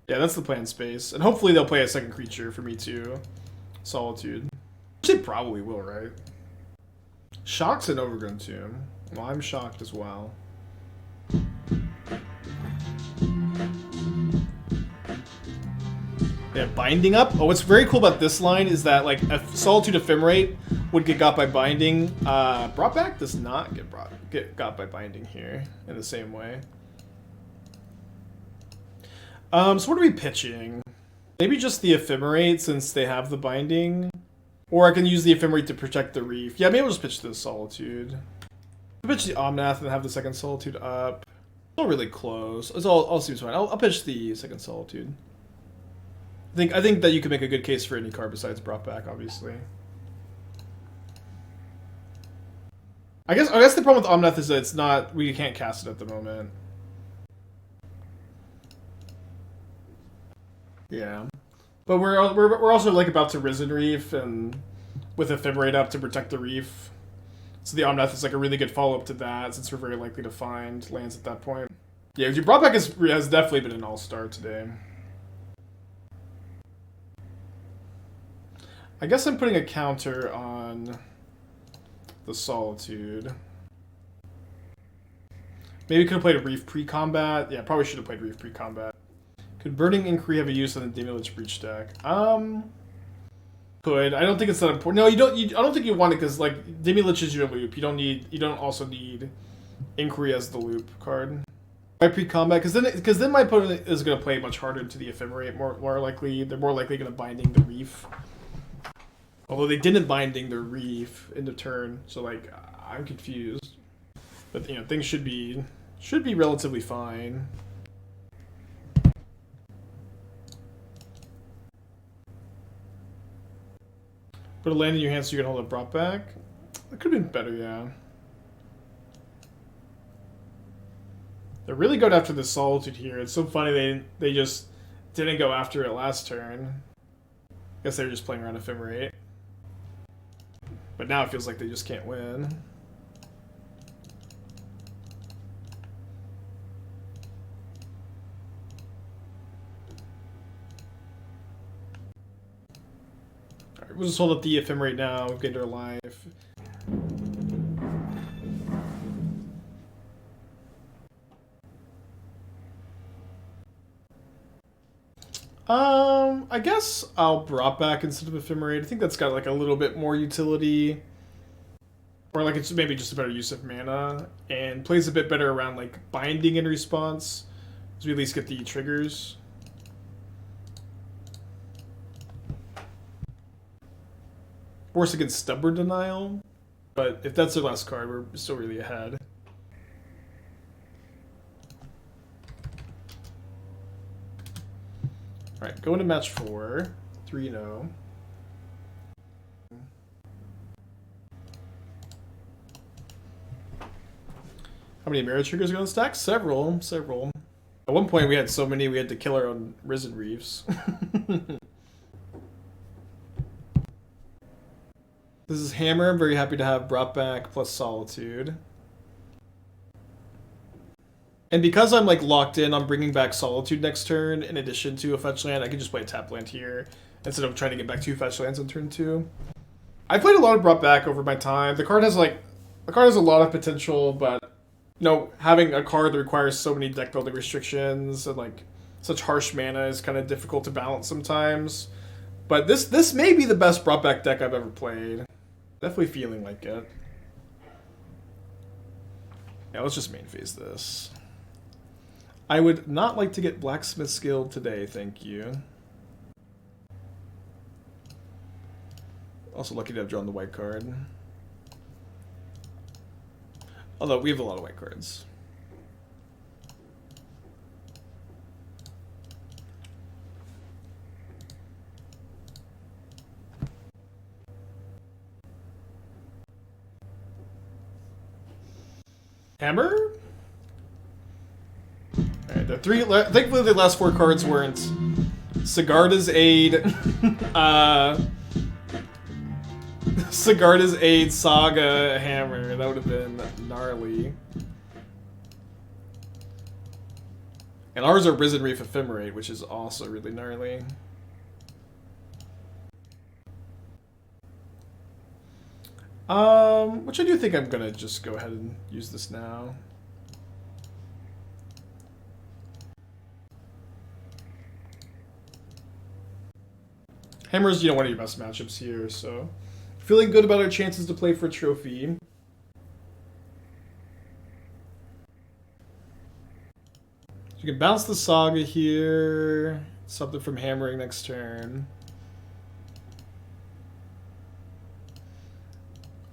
Yeah, that's the plan space, and hopefully they'll play a second creature for me too. Solitude. Which they probably will, right? Shock's an Overgrown Tomb. Well, I'm shocked as well. Yeah, Binding up. Oh, what's very cool about this line is that like a Solitude Ephemerate would get got by Binding. Brought Back does not get got by Binding here in the same way. So what are we pitching? Maybe just the Ephemerate since they have the Binding, or I can use the Ephemerate to protect the Reef. Yeah, maybe we'll just pitch the Solitude. I'll pitch the Omnath and have the second Solitude up. It's all really close. It's all seems fine. I'll pitch the second Solitude. I think that you can make a good case for any card besides Brought Back, obviously. I guess the problem with Omnath is that we can't cast it at the moment. Yeah, but we're also like about to Risen Reef and with Ephemerate up to protect the Reef. So the Omnath is like a really good follow-up to that, since we're very likely to find lands at that point. Yeah, your Brought Back has definitely been an all-star today. I guess I'm putting a counter on the Solitude. Maybe could have played a Reef pre-combat. Yeah, probably should have played Reef pre-combat. Could Burning Inquiry have a use on the Demon Breach deck? Could. I don't think it's that important. No, you don't. I don't think you want it because like Demon Lich is your loop. You don't need. You don't also need Inquiry as the loop card. My pre-combat because then my opponent is going to play much harder to the Ephemerate. More likely, they're more likely going to binding the Reef. Although they didn't binding the Reef into turn, so like I'm confused. But you know things should be relatively fine. Put a land in your hand so you can hold it brought back. It could have been better, yeah. They're really going after the Solitude here. It's so funny they just didn't go after it last turn. I guess they were just playing around Ephemerate. But now it feels like they just can't win. Alright, we'll just hold up the Ephemerate now, get her life. I guess I'll brought back instead of Ephemerate. I think that's got like a little bit more utility. Or like it's maybe just a better use of mana. And plays a bit better around like binding in response. So we at least get the triggers. Worse against Stubborn Denial. But if that's their last card, we're still really ahead. Alright, going to match 4. 3-0. How many Emeria triggers are going to stack? Several. At one point we had so many we had to kill our own Risen Reefs. This is Hammer. I'm very happy to have brought back plus Solitude. And because I'm like locked in on bringing back Solitude next turn, in addition to a fetch land, I can just play a tap land here instead of trying to get back 2 fetch lands on turn 2. I played a lot of brought back over my time. The card has a lot of potential, but you know, having a card that requires so many deck building restrictions and like such harsh mana is kind of difficult to balance sometimes. But this may be the best brought back deck I've ever played. Definitely feeling like it. Yeah, let's just main phase this. I would not like to get Blacksmith Skill today, thank you. Also lucky to have drawn the white card. Although we have a lot of white cards. Hammer? Alright, the three. Thankfully, the last 4 cards weren't Sigarda's Aid, Sigarda's Aid, Saga, Hammer. That would have been gnarly. And ours are Risen Reef Ephemerate, which is also really gnarly. Which I do think I'm gonna just go ahead and use this now. Hammer's, you know, one of your best matchups here, so feeling good about our chances to play for a trophy. You can bounce the Saga here, something from hammering next turn.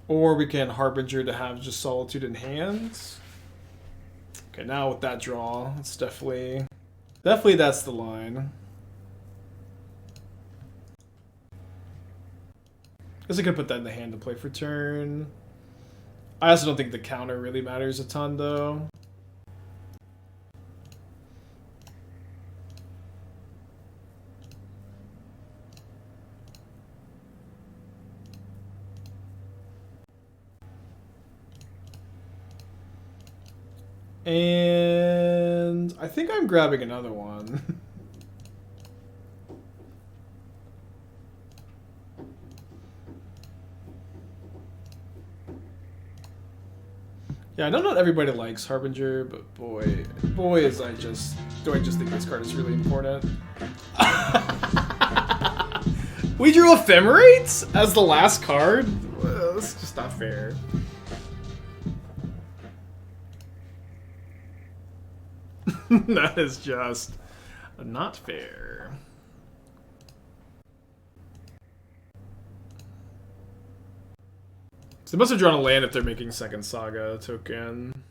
Or we can Harbinger to have just Solitude in hand. Okay, now with that draw, it's definitely that's the line. Guess I could put that in the hand to play for turn. I also don't think the counter really matters a ton, though. And I think I'm grabbing another one. Yeah, I know not everybody likes Harbinger, but boy, do I just think this card is really important. We drew Ephemerate as the last card? Well, that's just not fair. That is just not fair. So they must have drawn a land if they're making second Saga token.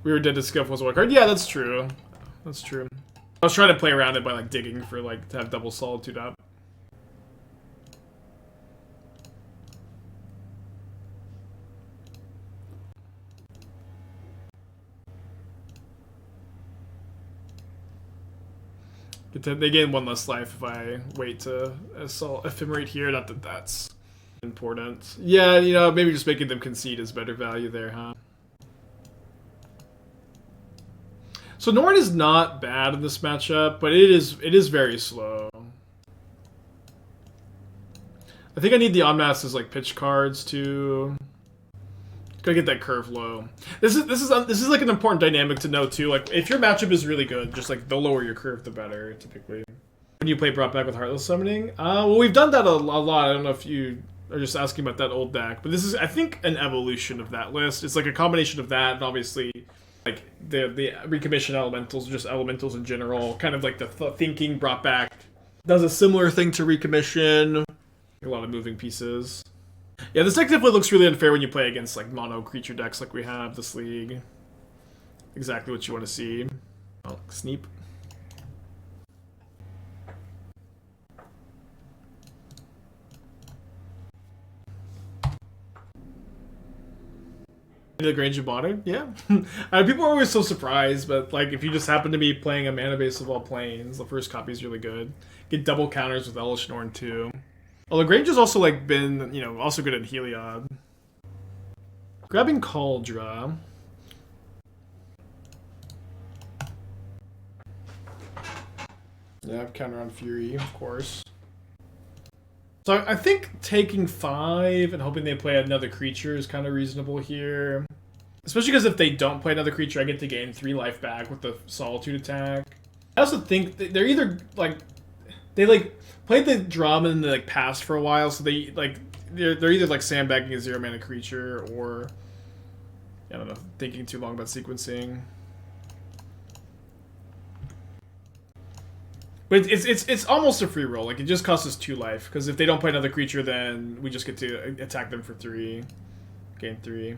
We were dead to Scuff was one card. Yeah, that's true. That's true. I was trying to play around it by like digging for like to have double Solitude up. They gain one less life if I wait to assault Ephemerate here. Not that that's important. Yeah, you know, maybe just making them concede is better value there, huh? So Norn is not bad in this matchup, but it is very slow. I think I need the Omnath as like pitch cards to gotta get that curve low. This is like an important dynamic to know too. Like if your matchup is really good, just like the lower your curve, the better. Typically, when you play brought back with Heartless Summoning, well, we've done that a lot. I don't know if you are just asking about that old deck, but this is I think an evolution of that list. It's like a combination of that and obviously like the recommission elementals, just elementals in general. Kind of like the thinking brought back does a similar thing to recommission. A lot of moving pieces. Yeah, this deck definitely looks really unfair when you play against like mono creature decks like we have this league. Exactly what you want to see. Oh, Sneep. Idyllic Grange of Modern? Yeah. People are always so surprised, but like if you just happen to be playing a mana base of all planes, the first copy is really good. Get double counters with Elesh Norn too. Although Grange has also like been, you know, also good at Heliod. Grabbing Cauldra. Yeah, counter on Fury, of course. So I think taking 5 and hoping they play another creature is kind of reasonable here. Especially because if they don't play another creature, I get to gain 3 life back with the Solitude attack. I also think they're either like they like played the drama and they like passed for a while, so they like they're either like sandbagging a 0 mana creature or I don't know, thinking too long about sequencing. But it's almost a free roll. Like it just costs us 2 life because if they don't play another creature, then we just get to attack them for 3, gain 3.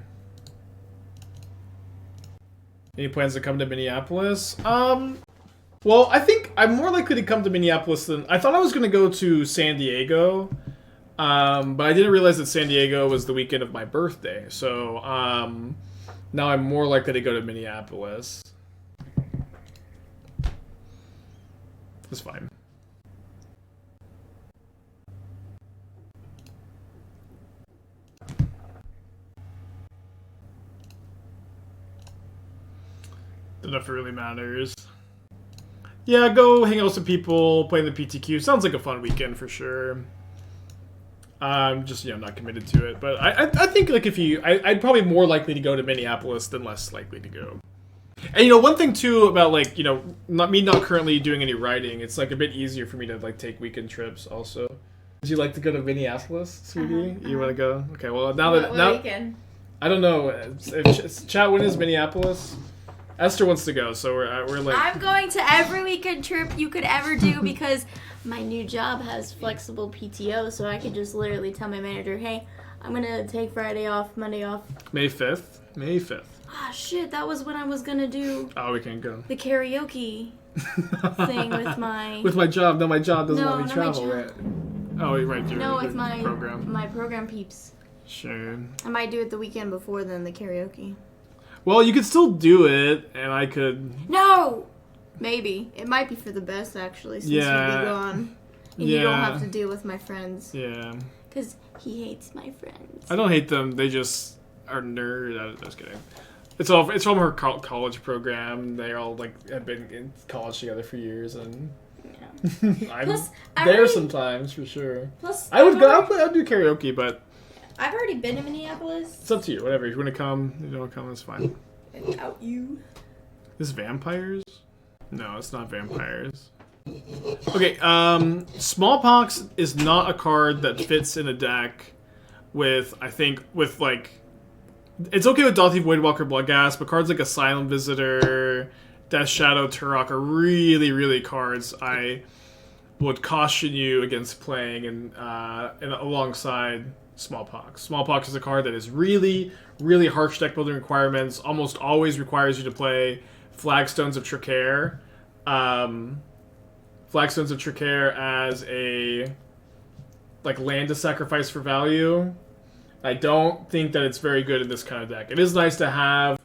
Any plans to come to Minneapolis? Well, I think I'm more likely to come to Minneapolis than... I thought I was going to go to San Diego, but I didn't realize that San Diego was the weekend of my birthday. So now I'm more likely to go to Minneapolis. It's fine. Don't know if it really matters. Yeah, go hang out with some people, play in the PTQ. Sounds like a fun weekend for sure. I'm just, you know, not committed to it. But I think, like, if you... I'd probably more likely to go to Minneapolis than less likely to go. And, you know, one thing, too, about, like, you know, not currently doing any writing, it's, like, a bit easier for me to, like, take weekend trips, also. Would you like to go to Minneapolis, sweetie? You want to go? Okay, well, now that... What weekend? I don't know. Chat, when is Minneapolis? Esther wants to go, so we're like... I'm going to every weekend trip you could ever do because my new job has flexible PTO, so I could just literally tell my manager, hey, I'm going to take Friday off, Monday off. May 5th? May 5th. Ah, shit, that was when I was going to do... Oh, we can't go. The karaoke thing with my... With my job. No, my job doesn't let me travel. Right? Oh, you're right. No, with my program. My program peeps. Sure. I might do it the weekend before then, the karaoke. Well, you could still do it, and I could... No! Maybe. It might be for the best, actually, since you'll be gone. And you don't have to deal with my friends. Yeah. Because he hates my friends. I don't hate them. They just are nerds. I'm just kidding. It's from her college program. They all, like, have been in college together for years, and... Yeah. I'm there sometimes, for sure. Plus, I would go. I'd do karaoke, but I've already been to Minneapolis. It's up to you. Whatever. If you want to come, if you don't want to come, it's fine. Out you. This is vampires? No, it's not vampires. Okay, Smallpox is not a card that fits in a deck with, I think, with, like... It's okay with Daunting Voidwalker Bloodghast, but cards like Asylum Visitor, Death Shadow, Turok are really, really cards I would caution you against playing and alongside Smallpox. Smallpox is a card that is really, really harsh deck building requirements, almost always requires you to play Flagstones of Tricaire. Flagstones of Tricaire as a land to sacrifice for value. I don't think that it's very good in this kind of deck. It is nice to have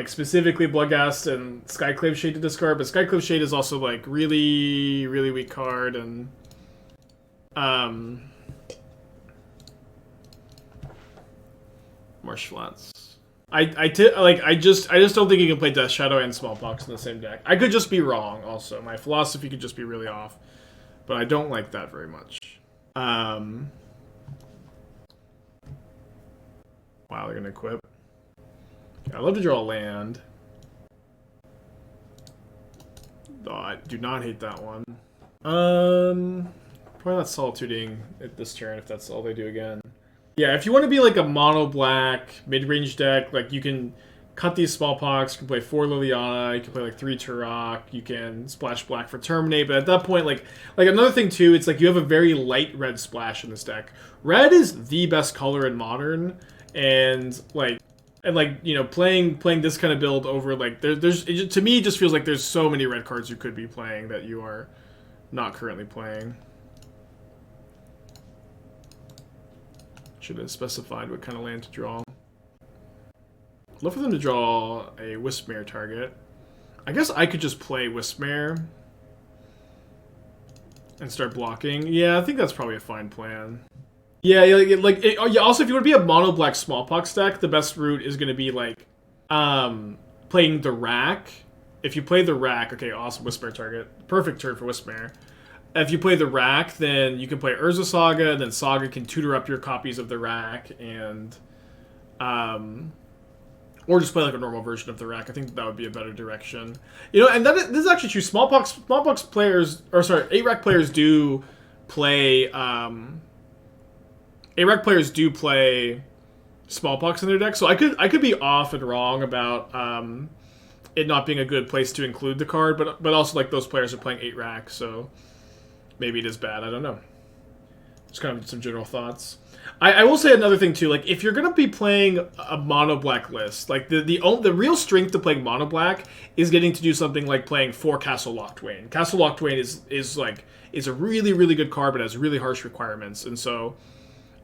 specifically Bloodghast and Skyclave Shade to discard, but Skyclave Shade is also really, really weak card, and Marsh Flats. I just don't think you can play Death Shadow and Smallpox in the same deck. I could just be wrong. Also, my philosophy could just be really off, but I don't like that very much. Wow, they're gonna equip. I love to draw land. Oh, I do not hate that one. Probably not Solituding at this turn if that's all they do again. Yeah, if you want to be a mono black mid-range deck, you can cut these Smallpox, you can play 4 Liliana, you can play 3 Turok, you can splash black for Terminate, but at that point, another thing too, it's you have a very light red splash in this deck. Red is the best color in Modern, and playing this kind of build over to me it just feels like there's so many red cards you could be playing that you are not currently playing. Should have specified what kind of land to draw. I'd love for them to draw a Wispmare target. I guess I could just play Wispmare and start blocking. Yeah, I think that's probably a fine plan. Yeah, also, if you want to be a mono black Smallpox deck, the best route is going to be playing the Rack. If you play the Rack, okay, awesome, Wispmare target, perfect turn for Wispmare. If you play the Rack, then you can play Urza Saga, and then Saga can tutor up your copies of the Rack, and or just play a normal version of the Rack. I think that would be a better direction. And this is actually true. Smallpox players, or sorry, 8-Rack players do play. 8-Rack players do play Smallpox in their deck, so I could be off and wrong about it not being a good place to include the card, but also those players are playing 8-Rack, so maybe it is bad. I don't know. Just kind of some general thoughts. I will say another thing too. If you're gonna be playing a mono black list, the real strength to playing mono black is getting to do something like playing 4 Castle Locthwain. Castle Locthwain is a really, really good card, but has really harsh requirements, and so.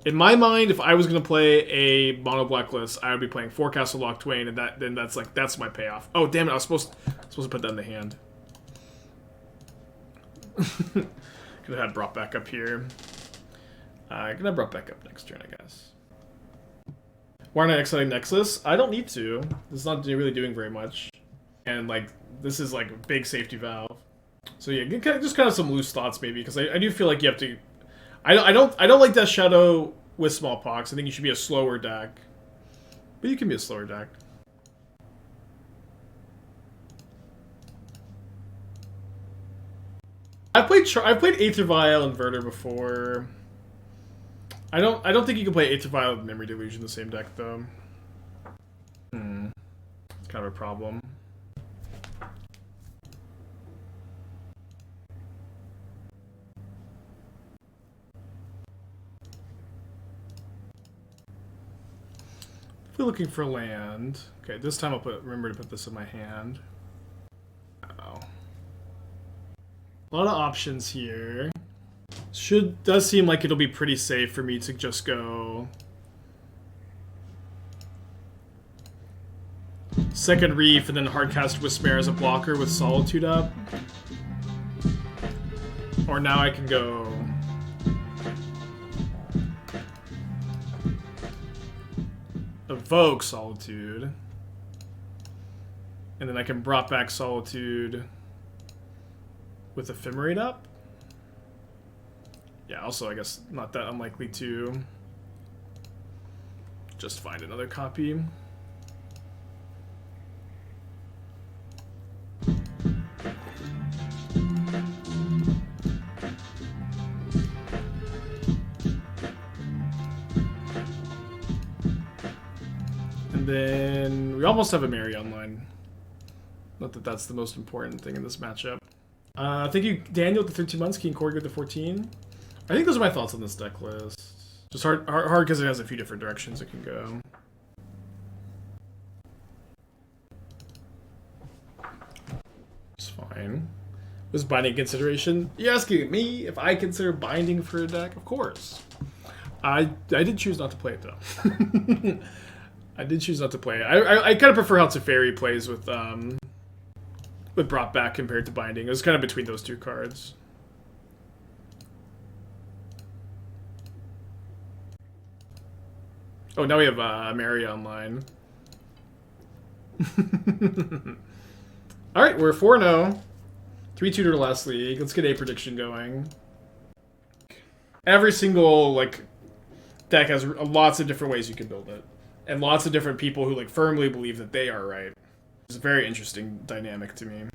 In my mind, if I was going to play a mono black list, I would be playing 4 Castle Locthwain, and that's my payoff. Oh damn it! I was supposed to put that in the hand. Could have had brought back up here. Could have brought back up next turn, I guess. Why not Exciting Nexus? I don't need to. It's not really doing very much, and this is a big safety valve. So yeah, just kind of some loose thoughts maybe, because I do feel like you have to. I don't like Death Shadow with Smallpox. I think you should be a slower deck. But you can be a slower deck. I've played Aether Vial Inverter before. I don't think you can play Aether Vial with Memory Delusion in the same deck though. It's kind of a problem. If we're looking for land, okay, this time I'll remember to put this in my hand. Oh, a lot of options here. Does seem like it'll be pretty safe for me to just go Second Reef and then hardcast Wispmare as a blocker with Solitude up. Or now I can go Evoke Solitude. And then I can brought back Solitude with Ephemerate up. Yeah, also I guess not that unlikely too. just find another copy. And then we almost have Emeria online. Not that that's the most important thing in this matchup. Thank you, Daniel, with the 13 months. King Corgi with the 14. I think those are my thoughts on this deck list. Just hard because it has a few different directions it can go. It's fine. Was binding consideration? You're asking me if I consider binding for a deck? Of course. I did choose not to play it though. I did choose not to play it. I kind of prefer how Teferi plays with brought back compared to binding. It was kind of between those two cards. Oh, now we have Emeria online. Alright, we're 4-0. 3-2 to the last league. Let's get a prediction going. Every single, like, deck has lots of different ways you can build it. And lots of different people who, like, firmly believe that they are right. It's a very interesting dynamic to me.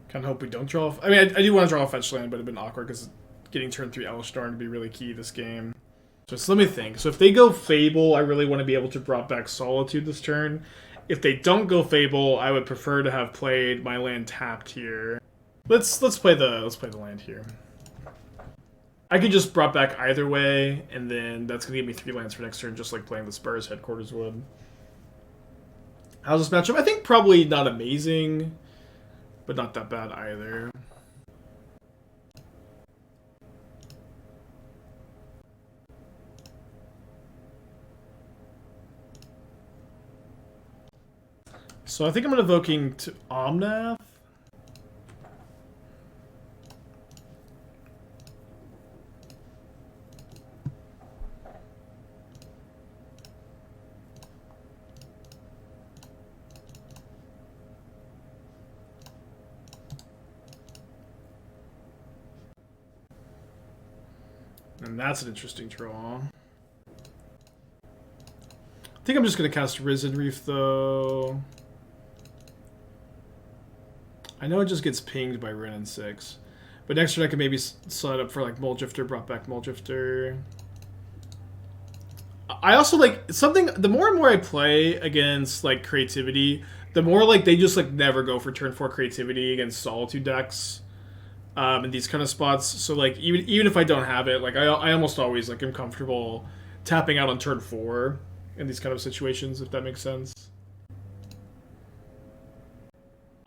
Kind of hope we don't draw. I mean, I do want to draw a fetch land, but it'd been awkward because getting turn 3 Elesh Norn to be really key this game. So let me think. So if they go Fable, I really want to be able to drop back Solitude this turn. If they don't go Fable, I would prefer to have played my land tapped here. Let's play the land here. I could just brought back either way, and then that's gonna give me 3 lands for next turn, just like playing the Spurs headquarters would. How's this matchup? I think probably not amazing, but not that bad either. So I think I'm invoking to Omnath. And that's an interesting draw. I think I'm just going to cast Risen Reef, though. I know it just gets pinged by WRENN in 6. But next turn I can maybe slide up for, like, Mulldrifter, brought back Mulldrifter. I also, like, something... The more and more I play against, like, creativity, the more, like, they just, like, never go for turn 4 creativity against Solitude decks. In these kind of spots, so like even if I don't have it, like I almost always like am comfortable tapping out on turn 4 in these kind of situations, if that makes sense.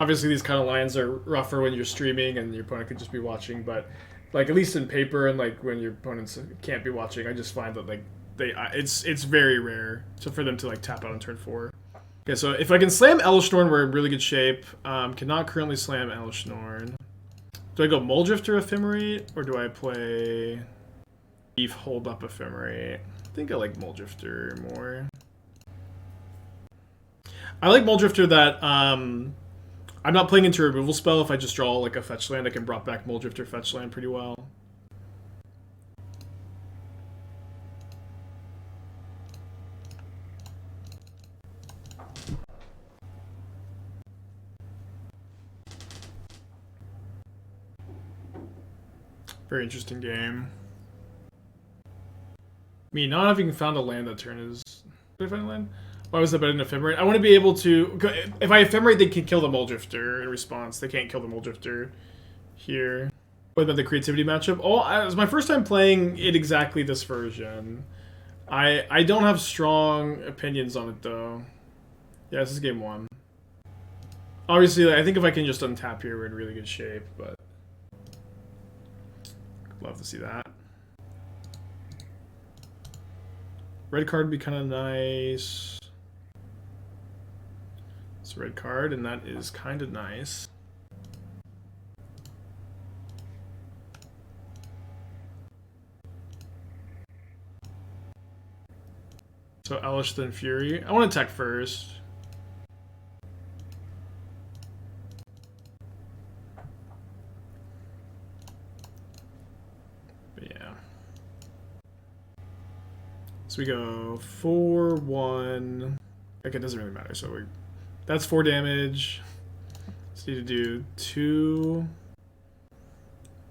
Obviously, these kind of lines are rougher when you're streaming and your opponent could just be watching, but like at least in paper and like when your opponents can't be watching, I just find that like it's very rare for them to like tap out on turn 4. Okay, so if I can slam Elesh Norn, we're in really good shape. Cannot currently slam Elesh Norn. Do I go Mulldrifter Ephemerate, or do I play Beef Hold Up Ephemerate? I think I like Mulldrifter more. I like Mulldrifter that I'm not playing into a removal spell. If I just draw like a fetch land, I can brought back Mulldrifter fetch land pretty well. Very interesting game. Me not having found a land that turn is... Did I find a land? Why was that better than Ephemerate? I want to be able to... If I Ephemerate, they can kill the Mulldrifter in response. They can't kill the Mulldrifter here. What about the creativity matchup? Oh, it was my first time playing it exactly this version. I don't have strong opinions on it, though. Yeah, this is game 1. Obviously, like, I think if I can just untap here, we're in really good shape, but... Love to see that. Red card would be kind of nice. It's a red card, and that is kind of nice. So Elesh then Fury. I want to attack first. So we go 4-1. Okay, it doesn't really matter. So that's 4 damage. So need to do 2.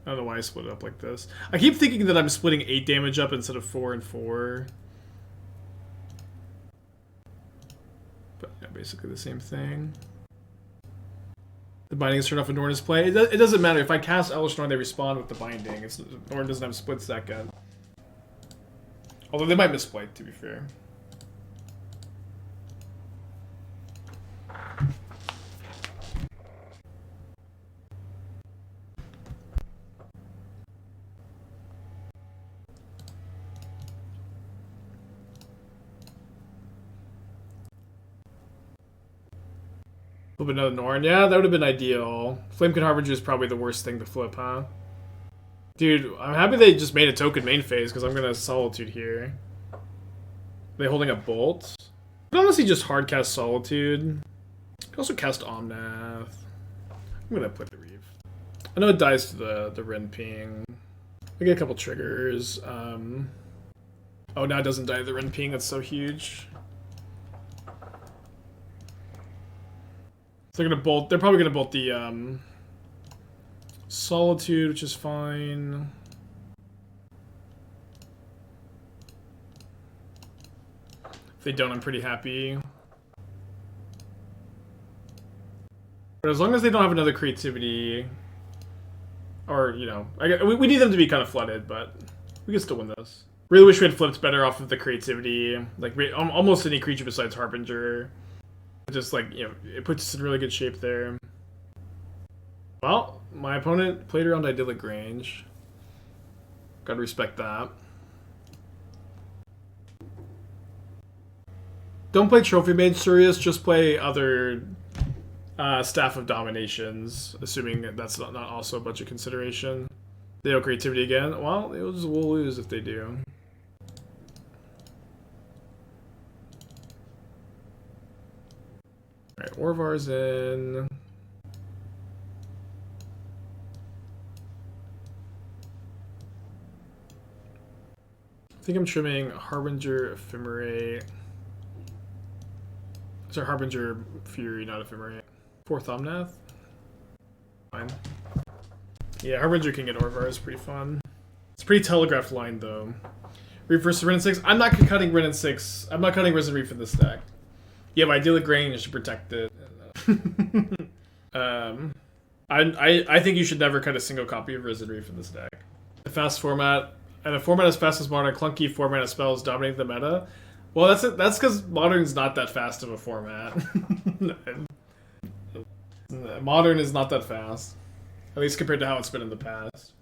I don't know why I split it up like this. I keep thinking that I'm splitting 8 damage up instead of 4 and 4. But yeah, basically the same thing. The binding is turned off when Norn is played. It doesn't matter. If I cast Elesh Norn, they respawn with the binding. Norn doesn't have split second. Although they might misplay, to be fair. A little bit another Norn. Yeah, that would have been ideal. Flamekin Harbinger is probably the worst thing to flip, huh? Dude, I'm happy they just made a token main phase, because I'm going to Solitude here. Are they holding a Bolt? I could honestly just hard cast Solitude. I could also cast Omnath. I'm going to play the Reef. I know it dies to the WRENN ping. I get a couple triggers. Oh, now it doesn't die to the WRENN ping. That's so huge. So they're gonna bolt. They're probably gonna bolt the Solitude, which is fine. If they don't, I'm pretty happy. But as long as they don't have another creativity, or you know, we need them to be kind of flooded, but we can still win this. Really wish we had flipped better off of the creativity, like almost any creature besides Harbinger. Just like, you know, it puts us in really good shape there. Well, my opponent played around Idyllic Grange. Gotta respect that. Don't play Trophy Mage Sirius, just play other Staff of Dominations, assuming that's not also a bunch of consideration. They have creativity again. Well, we'll lose if they do. Alright, Orvar's in. I think I'm trimming Harbinger, Ephemerate. Sorry, Harbinger, Fury, not Ephemerate. 4th Omnath. Fine. Yeah, Harbinger can get Orvar is pretty fun. It's a pretty telegraphed line, though. Reef versus Wrenn 6. I'm not cutting Wrenn 6. I'm not cutting Risen Reef in this deck. You have Idyllic Grange to protect it. I think you should never cut a single copy of Risen Reef in this deck. A fast format, and a format as fast as Modern, clunky format of spells dominate the meta. Well, that's because Modern's not that fast of a format. Modern is not that fast. At least compared to how it's been in the past.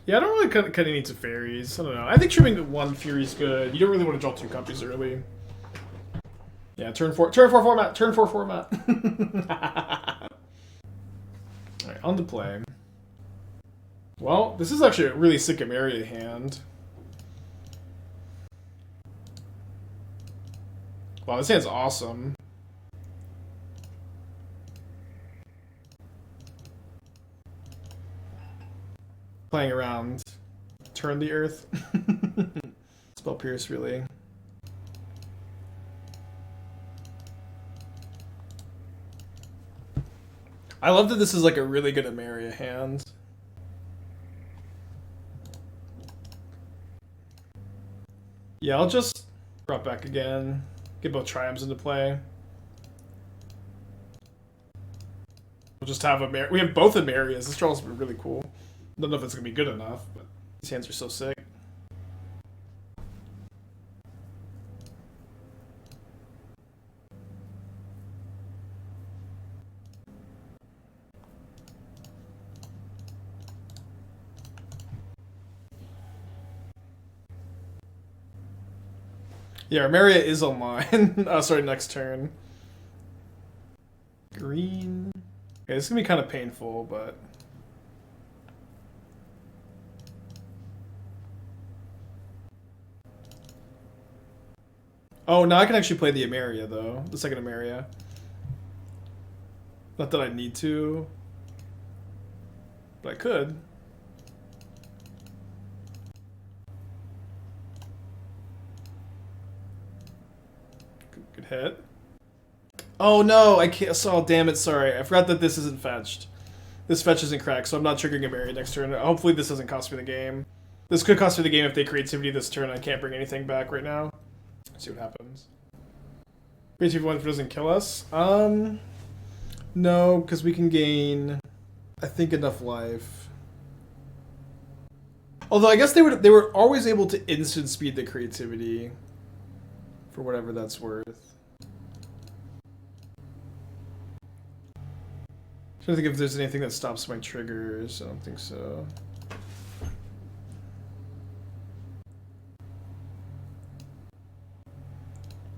Yeah, I don't really cut any Teferis. I don't know. I think trimming 1 Fury's good. You don't really want to draw 2 copies early. Yeah, turn 4 format. Alright, on to play. Well, this is actually a really sick Emeria hand. Wow, this hand's awesome. Playing around. Turn the Earth. Spell Pierce, really. I love that this is like a really good Emeria hand. Yeah, I'll just drop back again. Get both Triomes into play. We'll just have we have both Emerias. This draw's been really cool. Don't know if it's gonna be good enough, but these hands are so sick. Yeah, Emeria is online. Oh, sorry, next turn. Green. Okay, this is gonna be kind of painful, but... Oh, now I can actually play the Emeria, though. The second Emeria. Not that I need to. But I could. Hit. Oh no, I can't. Oh, damn it, sorry. I forgot that this isn't fetched. This fetch isn't cracked, so I'm not triggering Emeria next turn. Hopefully this doesn't cost me the game. This could cost me the game if they creativity this turn. I can't bring anything back right now. Let's see what happens. Creativity 1 if it doesn't kill us. No, because we can gain, I think, enough life. Although I guess they were always able to instant speed the creativity, for whatever that's worth. I'm trying to think if there's anything that stops my triggers. I don't think so.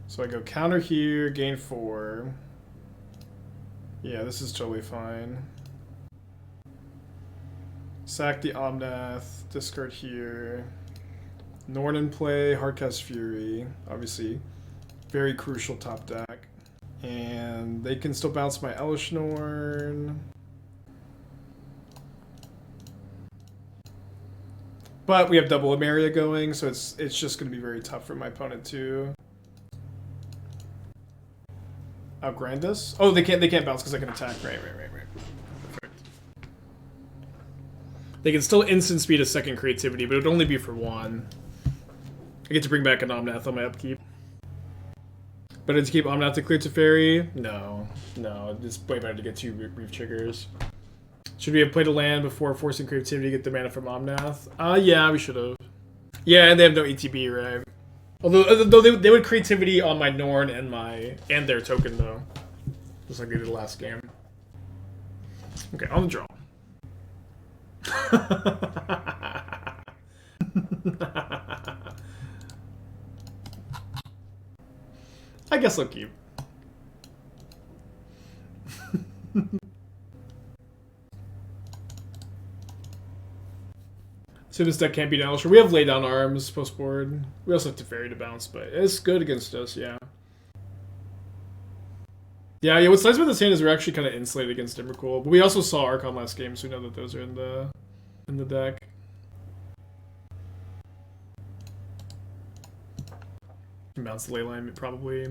So I go counter here, gain 4. Yeah, this is totally fine. Sack the Omnath, discard here. Norn in play, Hardcast Fury, obviously. Very crucial top deck. And they can still bounce my Elesh Norn. But we have double Emeria going, so it's just going to be very tough for my opponent too. Outgrind us? Oh, they can't bounce because I can attack. Right. Perfect. They can still instant speed a second creativity, but it would only be for 1. I get to bring back an Omnath on my upkeep. But to keep Omnath to clear Teferi? No. It's way better to get 2 Reef triggers. Should we have played a land before forcing creativity to get the mana from Omnath? Yeah, we should have. Yeah, and they have no ETB, right? Although they would creativity on my Norn and their token though, just like they did last game. Okay, on the draw. I guess I'll keep. So this deck can't beat Elesh. We have lay down arms post board. We also have Teferi to bounce, but it's good against us, yeah. Yeah, what's nice about this hand is we're actually kind of insulated against Emrakul. But we also saw Archon last game, so we know that those are in the deck. Bounce the Leyline, probably.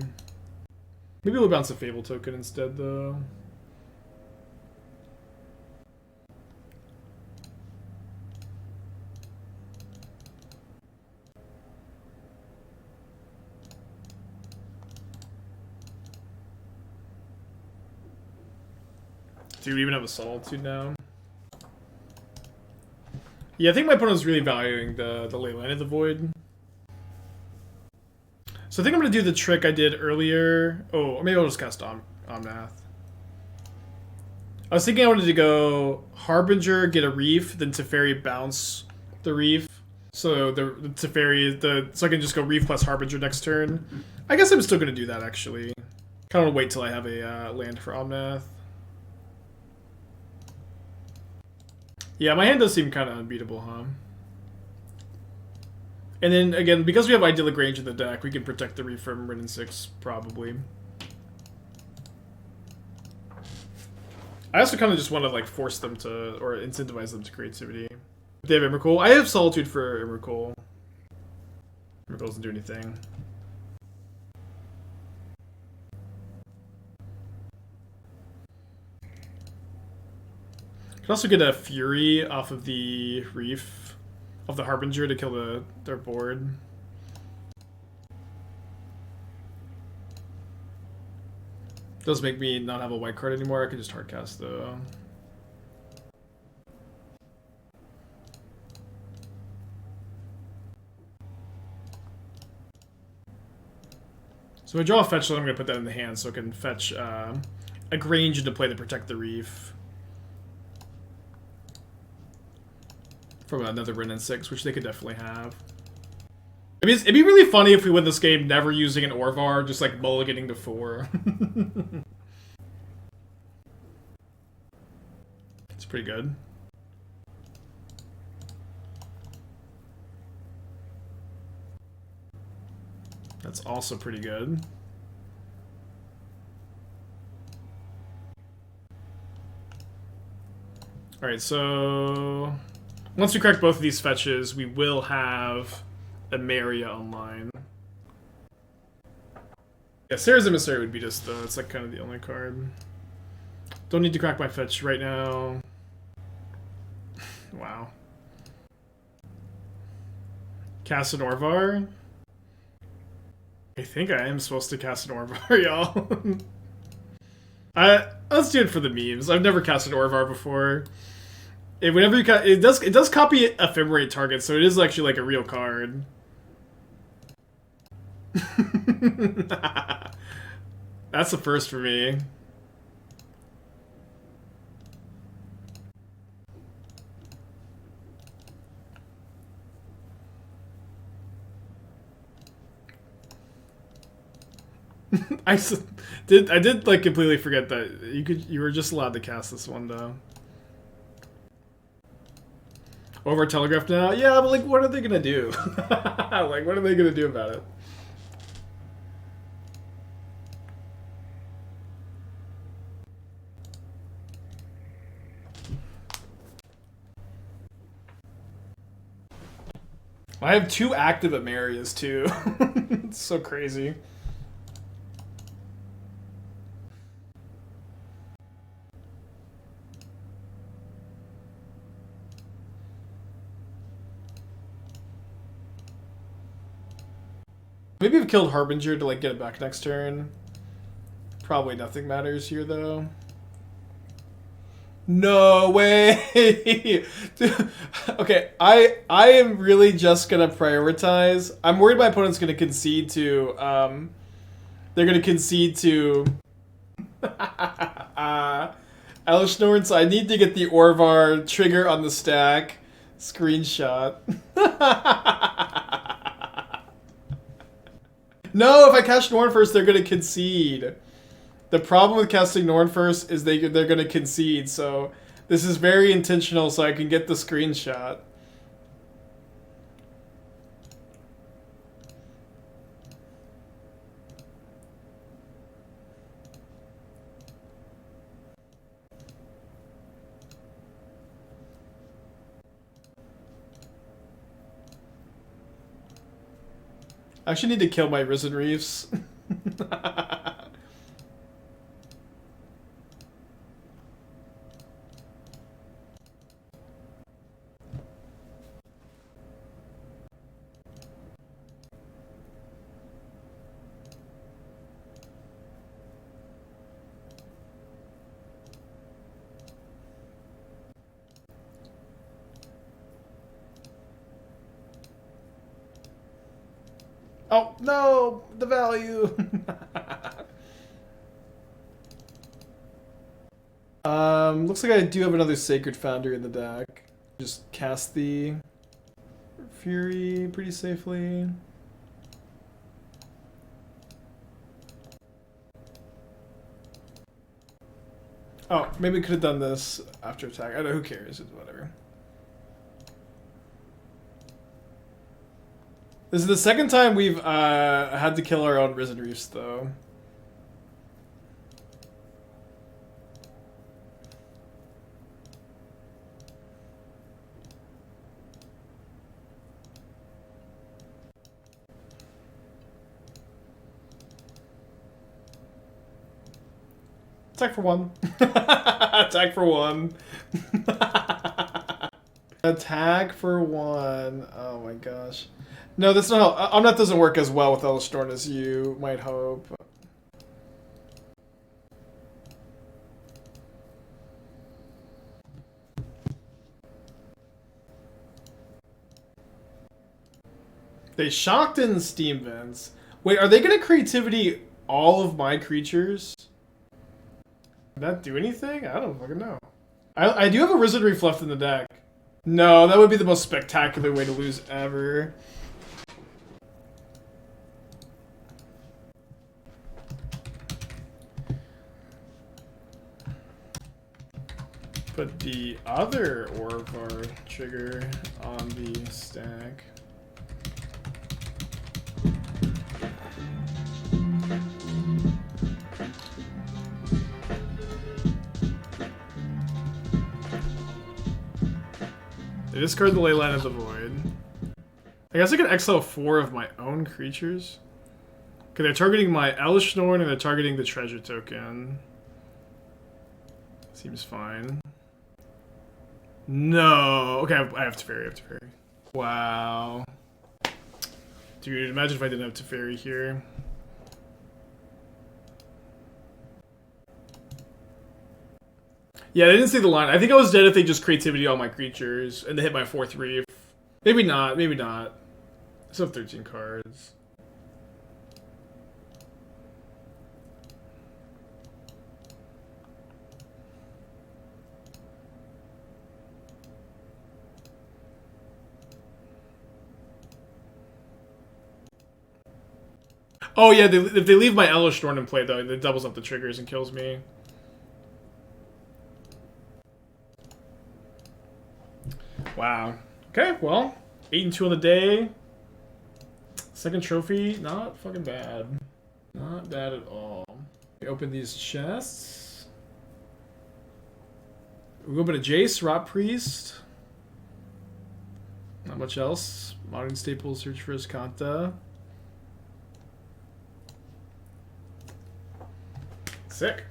Maybe we'll bounce a Fable token instead, though. Do we even have a Solitude now? Yeah, I think my opponent's really valuing the Leyline of the Void. So I think I'm going to do the trick I did earlier. Oh, or maybe I'll just cast Omnath. I was thinking I wanted to go Harbinger, get a Reef, then Teferi bounce the Reef. So the Teferi, so I can just go Reef plus Harbinger next turn. I guess I'm still going to do that, actually. Kind of want to wait till I have a land for Omnath. Yeah, my hand does seem kind of unbeatable, huh? And then, again, because we have Idyllic Grange in the deck, we can protect the Reef from WRENN 6, probably. I also kind of just want to, like, force them to, or incentivize them to creativity. They have Emrakul. I have Solitude for Emrakul. Emrakul doesn't do anything. Could also get a Fury off of the Reef, of the Harbinger to kill their board. Does make me not have a white card anymore. I could just hardcast though. So if I draw a fetch, I'm going to put that in the hand so I can fetch a Grange into play to protect the Reef. From another WRENN 6, which they could definitely have. I mean, it'd be really funny if we win this game never using an Orvar, just like mulliganing to 4. It's pretty good. That's also pretty good. Alright, so once we crack both of these fetches, we will have Emeria online. Yeah, Sarah's Emissary would be just it's like kind of the only card. Don't need to crack my fetch right now. Wow. Cast an Orvar? I think I am supposed to cast an Orvar, y'all. Let's do it for the memes. I've never cast an Orvar before. Whenever you it does copy Ephemerate target, so it is actually like a real card. That's the first for me. I did like completely forget that you were just allowed to cast this one though. Over telegraph now? Yeah, but like what are they gonna do? Like what are they gonna do about it? I have 2 active Emerias too. It's so crazy. Maybe I've killed Harbinger to like get it back next turn. Probably nothing matters here though. No way. Okay, I am really just gonna prioritize. I'm worried my opponent's gonna concede to they're gonna concede to Elesh Norn, so I need to get the Orvar trigger on the stack. Screenshot. No, if I cast Norn first, they're gonna concede. The problem with casting Norn first is they're gonna concede, so this is very intentional so I can get the screenshot. I actually need to kill my Risen Reefs. Oh, no! The value! Looks like I do have another Sacred Foundry in the deck. Just cast the Fury pretty safely. Oh, maybe we could have done this after attack. I don't know, who cares? It's whatever. This is the second time we've had to kill our own Risen Reefs, though. Attack for 1. Attack for 1. Attack for 1. Oh my gosh. No, that's not how... Omnath doesn't work as well with Elesh Norn as you might hope. They shocked in Steam Vents. Wait, are they going to creativity all of my creatures? Did that do anything? I don't fucking know. I do have a Risen Reef left in the deck. No, that would be the most spectacular way to lose ever. Put the other Orvar trigger on the stack. I discard the Leyline of the Void. I guess I could exile 4 of my own creatures. Okay, they're targeting my Elesh Norn and they're targeting the treasure token. Seems fine. No. Okay, I have Teferi. Wow. Dude, imagine if I didn't have Teferi here. Yeah, they didn't see the line. I think I was dead if they just creativity all my creatures and they hit my 4th reef. Maybe not. Maybe not. I still have 13 cards. Oh yeah, if they leave my Elesh Norn in play though, it doubles up the triggers and kills me. Wow. Okay, well, 8-2 on the day. Second trophy, not fucking bad. Not bad at all. We open these chests. We open a Jace, Rot Priest. Not much else. Modern Staples, Search for Escanta. Sick.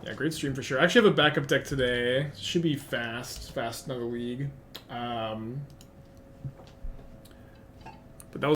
Yeah, great stream for sure. I actually have a backup deck today. Should be fast another league. But that was...